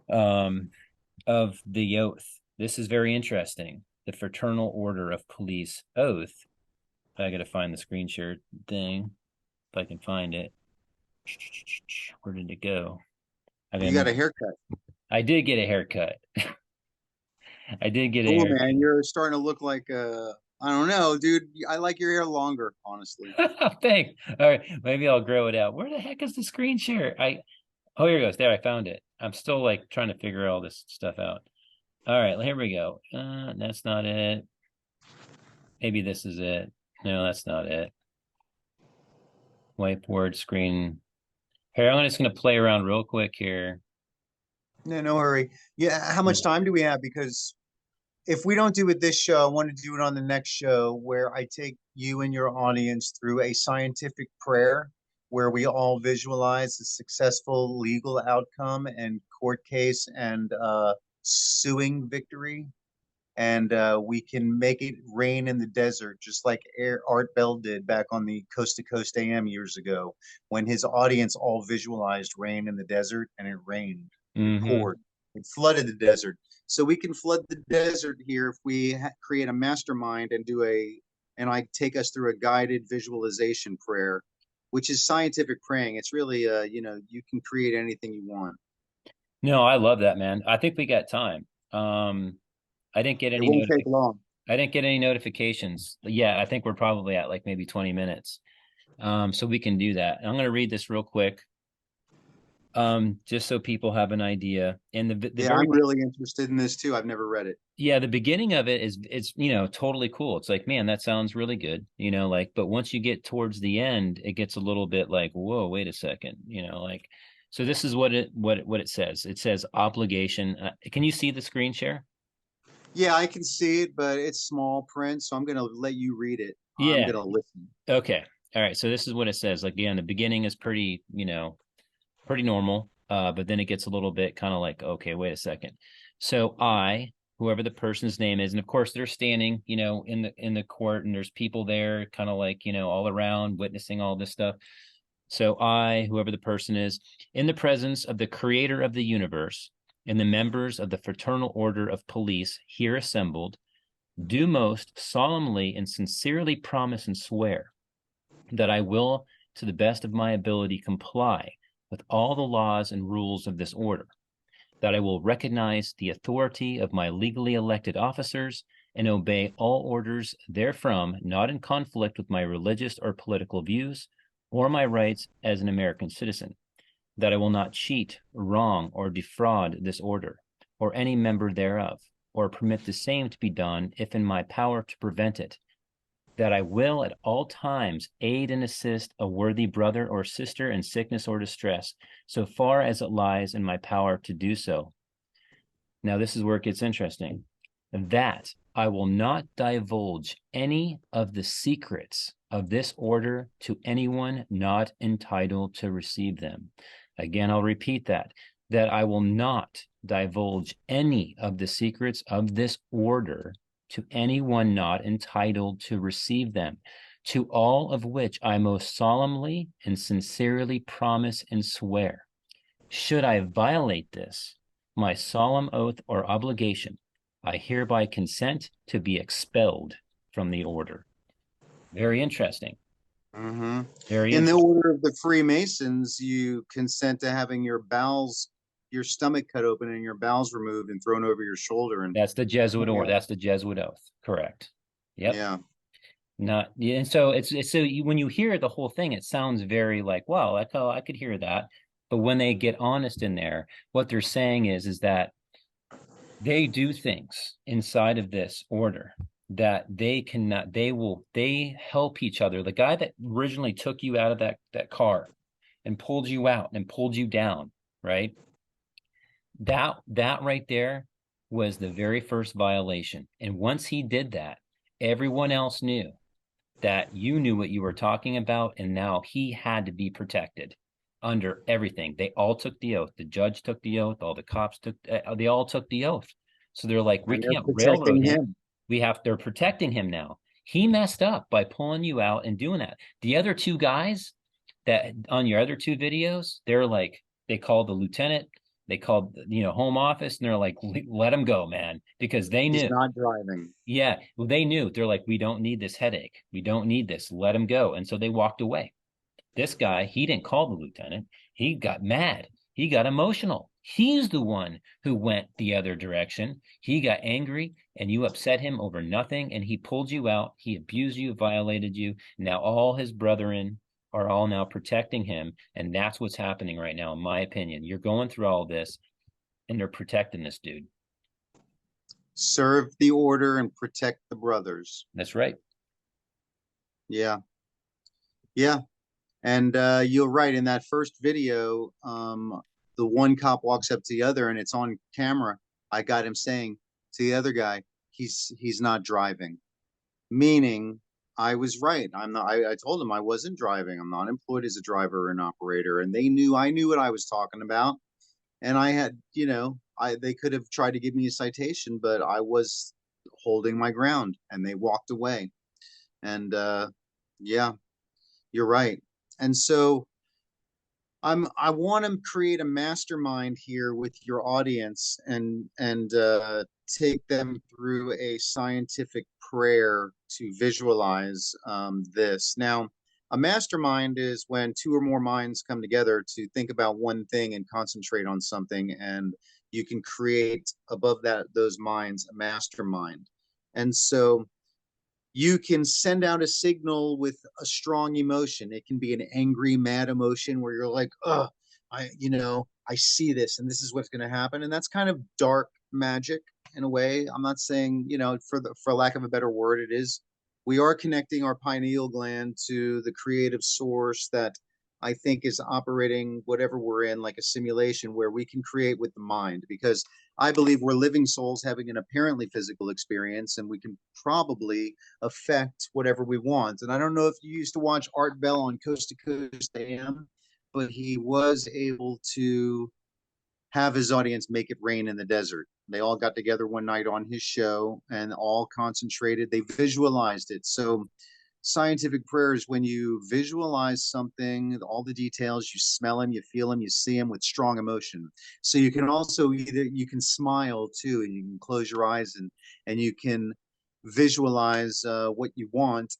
of the oath. This is very interesting. The Fraternal Order of Police oath. I got to find the screen share thing if I can find it. Where did it go? You got a haircut. I did get a haircut. I did get a Cool, haircut. man. You're starting to look like I don't know, dude. I like your hair longer, honestly. Thanks. All right, maybe I'll grow it out. Where the heck is the screen share? Oh, here it goes. There, I found it. I'm still like trying to figure all this stuff out. All right, here we go. That's not it. Maybe this is it. No, that's not it. Whiteboard screen. Here, I'm just gonna play around real quick here. No hurry. Yeah, how much time do we have? Because if we don't do it this show, I want to do it on the next show where I take you and your audience through a scientific prayer where we all visualize a successful legal outcome and court case and suing victory. And we can make it rain in the desert, just like Art Bell did back on the Coast to Coast AM years ago, when his audience all visualized rain in the desert, and it rained, it poured, it flooded the desert. So we can flood the desert here if we create a mastermind and I take us through a guided visualization prayer, which is scientific praying. It's really, you know, you can create anything you want. No, I love that, man. I think we got time. I didn't get It any won't take long. I didn't get any notifications. Yeah, I think we're probably at like maybe 20 minutes. So we can do that. I'm going to read this real quick. Just so people have an idea. And yeah, I'm really interested in this too. I've never read it. Yeah, the beginning of it is, it's, you know, totally cool. It's like, man, that sounds really good, you know, like, but once you get towards the end, it gets a little bit like, whoa, wait a second, you know, like, so this is what it says. It says obligation. Can you see the screen share? Yeah, I can see it, but it's small print, so I'm going to let you read it. Yeah. I'm going to listen. Okay. All right. So this is what it says. Like, again, the beginning is pretty, you know, pretty normal. But then it gets a little bit kind of like, okay, wait a second. So whoever the person's name is, and of course they're standing, you know, in the court, and there's people there kind of like, you know, all around witnessing all this stuff. So whoever the person is, in the presence of the creator of the universe and the members of the Fraternal Order of Police here assembled, do most solemnly and sincerely promise and swear that I will, to the best of my ability, comply with all the laws and rules of this order, that I will recognize the authority of my legally elected officers and obey all orders therefrom, not in conflict with my religious or political views or my rights as an American citizen, that I will not cheat, wrong, or defraud this order, or any member thereof, or permit the same to be done if in my power to prevent it, that I will at all times aid and assist a worthy brother or sister in sickness or distress, so far as it lies in my power to do so. Now, this is where it gets interesting. That I will not divulge any of the secrets of this order to anyone not entitled to receive them. Again, I'll repeat that. that I will not divulge any of the secrets of this order to anyone not entitled to receive them, to all of which I most solemnly and sincerely promise and swear. Should I violate this, my solemn oath or obligation, I hereby consent to be expelled from the order. Very interesting. Mm-hmm. Very In the interesting. order of the Freemasons, you consent to having your bowels, your stomach cut open and your bowels removed and thrown over your shoulder. And That's the Jesuit order. That's the Jesuit oath. Correct. Yep. yeah, Not yeah, and so it's so when you hear the whole thing, it sounds very like, wow, I could hear that. But when they get honest in there, what they're saying is that they do things inside of this order that they cannot, they help each other. The guy that originally took you out of that car and pulled you out and pulled you down, right? That right there was the very first violation. And once he did that, everyone else knew that you knew what you were talking about, and now he had to be protected under everything. They all took the oath. The judge took the oath. All the cops they all took the oath. So they're like, we and they're can't railroad protecting him. him. They're protecting him now. He messed up by pulling you out and doing that. The other two guys that on your other two videos, they're like, they called the lieutenant, they called, home office, and they're like, let him go, man, because they He's knew. not driving. Yeah, well, they knew. They're like, we don't need this headache. We don't need this. Let him go. And so they walked away. This guy, he didn't call the lieutenant. He got mad. He got emotional. He's the one who went the other direction. He got angry and you upset him over nothing and he pulled you out. He abused you, violated you. Now all his brethren are all now protecting him. And that's what's happening right now, in my opinion. You're going through all this and they're protecting this dude. Serve the order and protect the brothers. That's right. Yeah. Yeah. And you're right. In that first video, the one cop walks up to the other and it's on camera. I got him saying to the other guy, he's not driving. Meaning I was right. I'm not, I told him I wasn't driving. I'm not employed as a driver or an operator. And I knew what I was talking about. And I had, they could have tried to give me a citation, but I was holding my ground and they walked away. And yeah, you're right. And so I want to create a mastermind here with your audience and take them through a scientific prayer to visualize this. Now, a mastermind is when two or more minds come together to think about one thing and concentrate on something, and you can create above those minds a mastermind. And so you can send out a signal with a strong emotion. It can be an angry, mad emotion where you're like, oh, I see this and this is what's going to happen. And that's kind of dark magic in a way. I'm not saying, for lack of a better word, it is. We are connecting our pineal gland to the creative source that I think is operating whatever we're in, like a simulation where we can create with the mind, because I believe we're living souls having an apparently physical experience, and we can probably affect whatever we want. And I don't know if you used to watch Art Bell on Coast to Coast AM, but he was able to have his audience make it rain in the desert. They all got together one night on his show and all concentrated. They visualized it. So scientific prayer is when you visualize something, all the details, you smell them, you feel them, you see them with strong emotion. So you can also you can smile too, and you can close your eyes and you can visualize what you want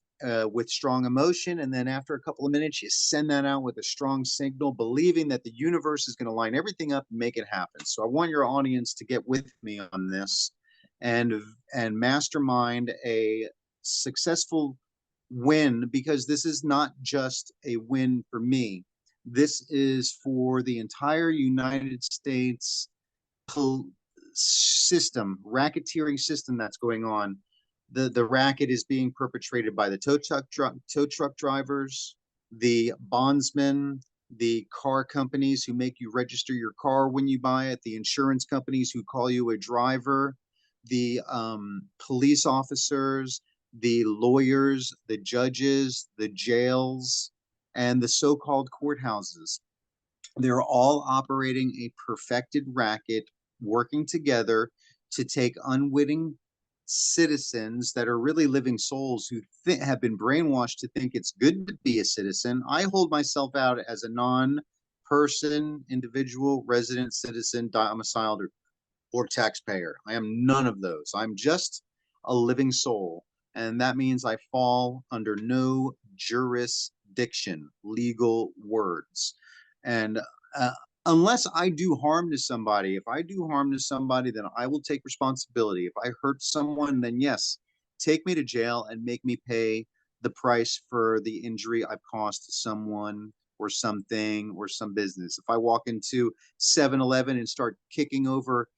with strong emotion. And then after a couple of minutes, you send that out with a strong signal, believing that the universe is going to line everything up and make it happen. So I want your audience to get with me on this and mastermind a successful win, because this is not just a win for me. This is for the entire United States system, racketeering system that's going on. The racket is being perpetrated by the tow truck drivers, the bondsmen, the car companies who make you register your car when you buy it, the insurance companies who call you a driver, the police officers, the lawyers, the judges, the jails, and the so-called courthouses. They're all operating a perfected racket, working together to take unwitting citizens that are really living souls who have been brainwashed to think it's good to be a citizen. I hold myself out as a non-person, individual, resident citizen, domiciled, or taxpayer. I am none of those. I'm just a living soul. And that means I fall under no jurisdiction, legal words. And uh, unless I do harm to somebody, if I do harm to somebody, then I will take responsibility. If I hurt someone, then yes, take me to jail and make me pay the price for the injury I've caused to someone or something or some business. If I walk into 7-Eleven and start kicking over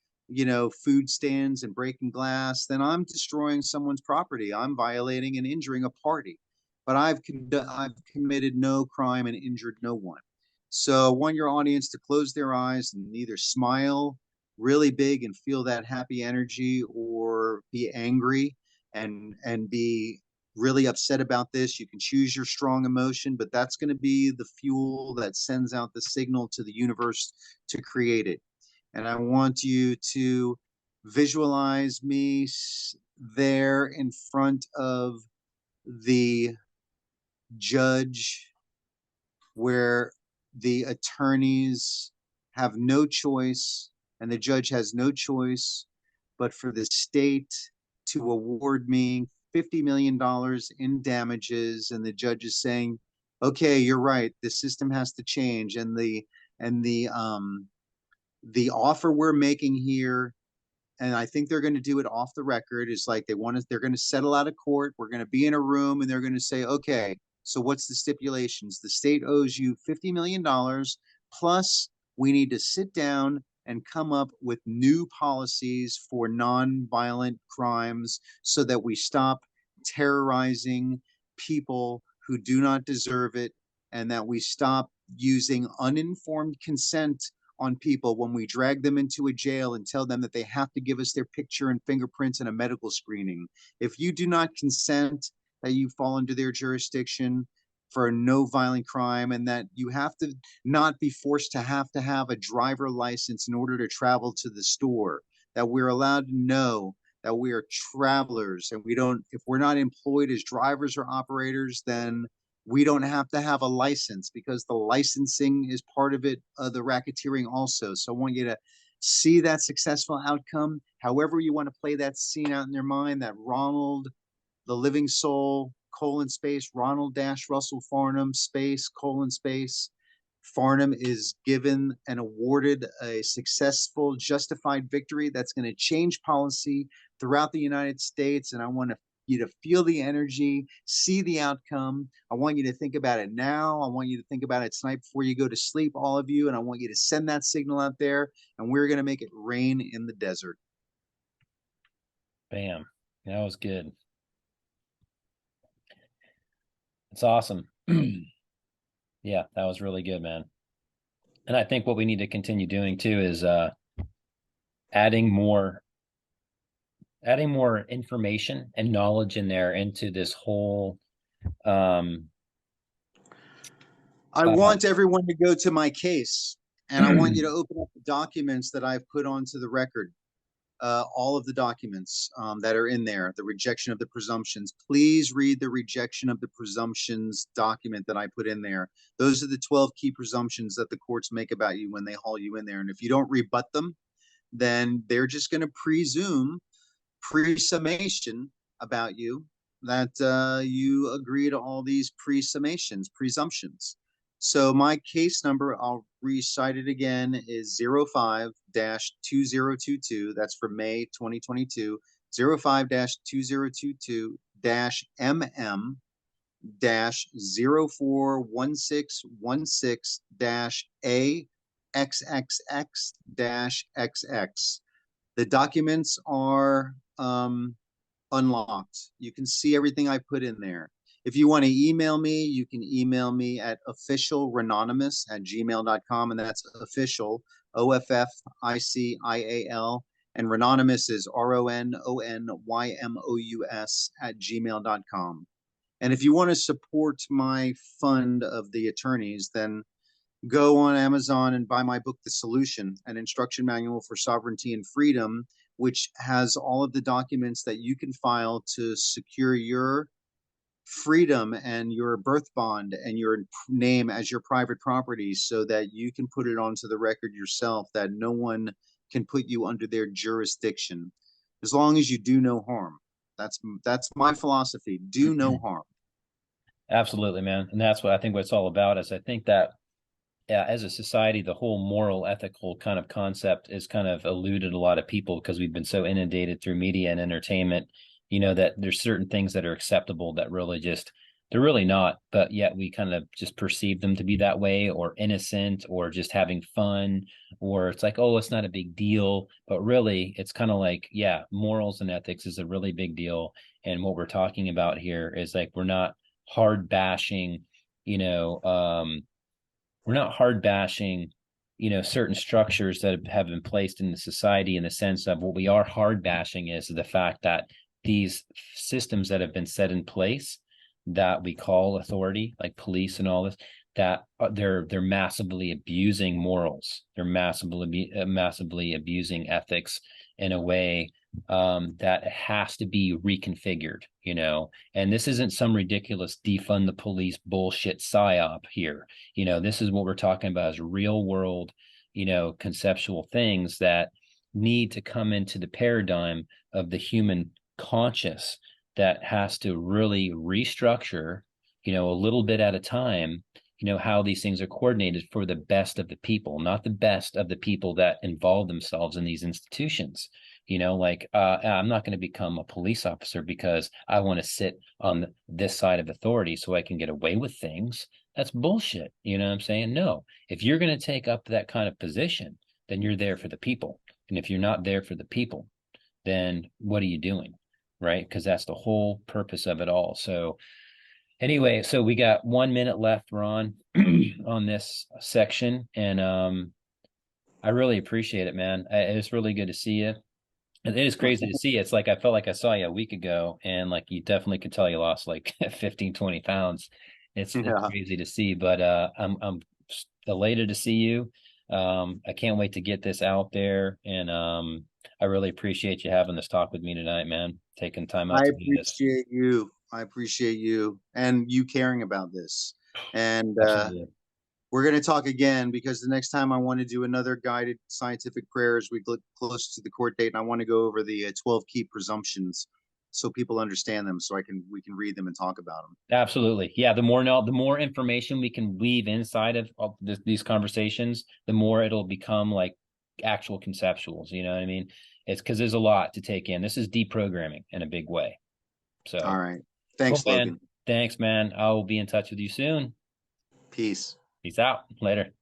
food stands and breaking glass, then I'm destroying someone's property. I'm violating and injuring a party. But I've committed no crime and injured no one. So I want your audience to close their eyes and either smile really big and feel that happy energy, or be angry and be really upset about this. You can choose your strong emotion, but that's going to be the fuel that sends out the signal to the universe to create it. And I want you to visualize me there in front of the judge, where the attorneys have no choice and the judge has no choice but for the state to award me $50 million in damages. And the judge is saying, okay, you're right, the system has to change. And the offer we're making here, and I think they're going to do it off the record, is like they're going to settle out of court. We're going to be in a room and they're going to say, okay, so what's the stipulations? The state owes you $50 million, plus we need to sit down and come up with new policies for nonviolent crimes so that we stop terrorizing people who do not deserve it, and that we stop using uninformed consent on people when we drag them into a jail and tell them that they have to give us their picture and fingerprints and a medical screening. If you do not consent, that you fall under their jurisdiction for no violent crime, and that you have to not be forced to have a driver license in order to travel to the store, that we're allowed to know that we are travelers, and if we're not employed as drivers or operators, then we don't have to have a license, because the licensing is part of it, the racketeering also. So I want you to see that successful outcome, however you want to play that scene out in their mind, that Ronald, the living soul, colon space, Ronald dash Russell Farnham space, colon space. Farnham is given and awarded a successful, justified victory that's going to change policy throughout the United States. And I want you to feel the energy, see the outcome. I want you to think about it now. I want you to think about it tonight before you go to sleep, all of you. And I want you to send that signal out there, and we're going to make it rain in the desert. Bam. That was good. It's awesome. Yeah, that was really good, man. And I think what we need to continue doing too is adding more information and knowledge in there into this whole I want everyone to go to my case, and I want you to open up the documents that I've put onto the record. All of the documents that are in there, the rejection of the presumptions. Please read the rejection of the presumptions document that I put in there. Those are the 12 key presumptions that the courts make about you when they haul you in there. And if you don't rebut them, then they're just going to presume pre-summation about you, that you agree to all these presumptions. So my case number, I'll recite it again, is 05-2022. That's for May 2022. 05-2022-MM 041616-AXXX-XX. The documents are unlocked. You can see everything I put in there. If you want to email me, you can email me at officialronanonymous@gmail.com, and that's official, OFFICIAL, and Ronanonymous is RONONYMOUS @gmail.com. And if you want to support my fund of the attorneys, then go on Amazon and buy my book, The Solution, an instruction manual for sovereignty and freedom, which has all of the documents that you can file to secure your freedom and your birth bond and your name as your private property so that you can put it onto the record yourself, that no one can put you under their jurisdiction as long as you do no harm. That's my philosophy. Do no harm. Absolutely, man. And that's what I think what it's all about is I think that as a society, the whole moral, ethical kind of concept is kind of eluded a lot of people because we've been so inundated through media and entertainment, that there's certain things that are acceptable that really just, they're really not, but yet we kind of just perceive them to be that way or innocent or just having fun, or it's like, oh, it's not a big deal. But really, it's kind of like, yeah, morals and ethics is a really big deal. And what we're talking about here is like, we're not hard bashing, you know, we're not hard bashing, certain structures that have been placed in the society in the sense of what we are hard bashing is the fact that these systems that have been set in place that we call authority, like police and all this, that they're massively abusing morals. They're massively abusing ethics in a way that has to be reconfigured, and this isn't some ridiculous defund the police bullshit psyop here. This is what we're talking about is real world, conceptual things that need to come into the paradigm of the human conscious that has to really restructure, a little bit at a time, how these things are coordinated for the best of the people, not the best of the people that involve themselves in these institutions. I'm not going to become a police officer because I want to sit on this side of authority so I can get away with things. That's bullshit. You know what I'm saying? No, if you're going to take up that kind of position, then you're there for the people. And if you're not there for the people, then what are you doing? Right? Because that's the whole purpose of it all. So anyway, so we got 1 minute left, Ron, on this section. And I really appreciate it, man. It's really good to see you. It is crazy to see. It's like I felt like I saw you a week ago, and like you definitely could tell you lost like 15, 20 pounds. It's Yeah. crazy to see, but I'm elated to see you. I can't wait to get this out there, and I really appreciate you having this talk with me tonight, man. Taking time out I to do this. appreciate you. I appreciate you and you caring about this. And Absolutely. we're going to talk again because the next time I want to do another guided scientific prayer as we get close to the court date, and I want to go over the 12 key presumptions so people understand them, so we can read them and talk about them. Absolutely. Yeah. The more information we can weave inside of these conversations, the more it'll become like actual conceptuals. You know what I mean? It's because there's a lot to take in. This is deprogramming in a big way. So, All right. cool, Thanks, man. Logan. Thanks, man. I will be in touch with you soon. Peace. Peace out. Later.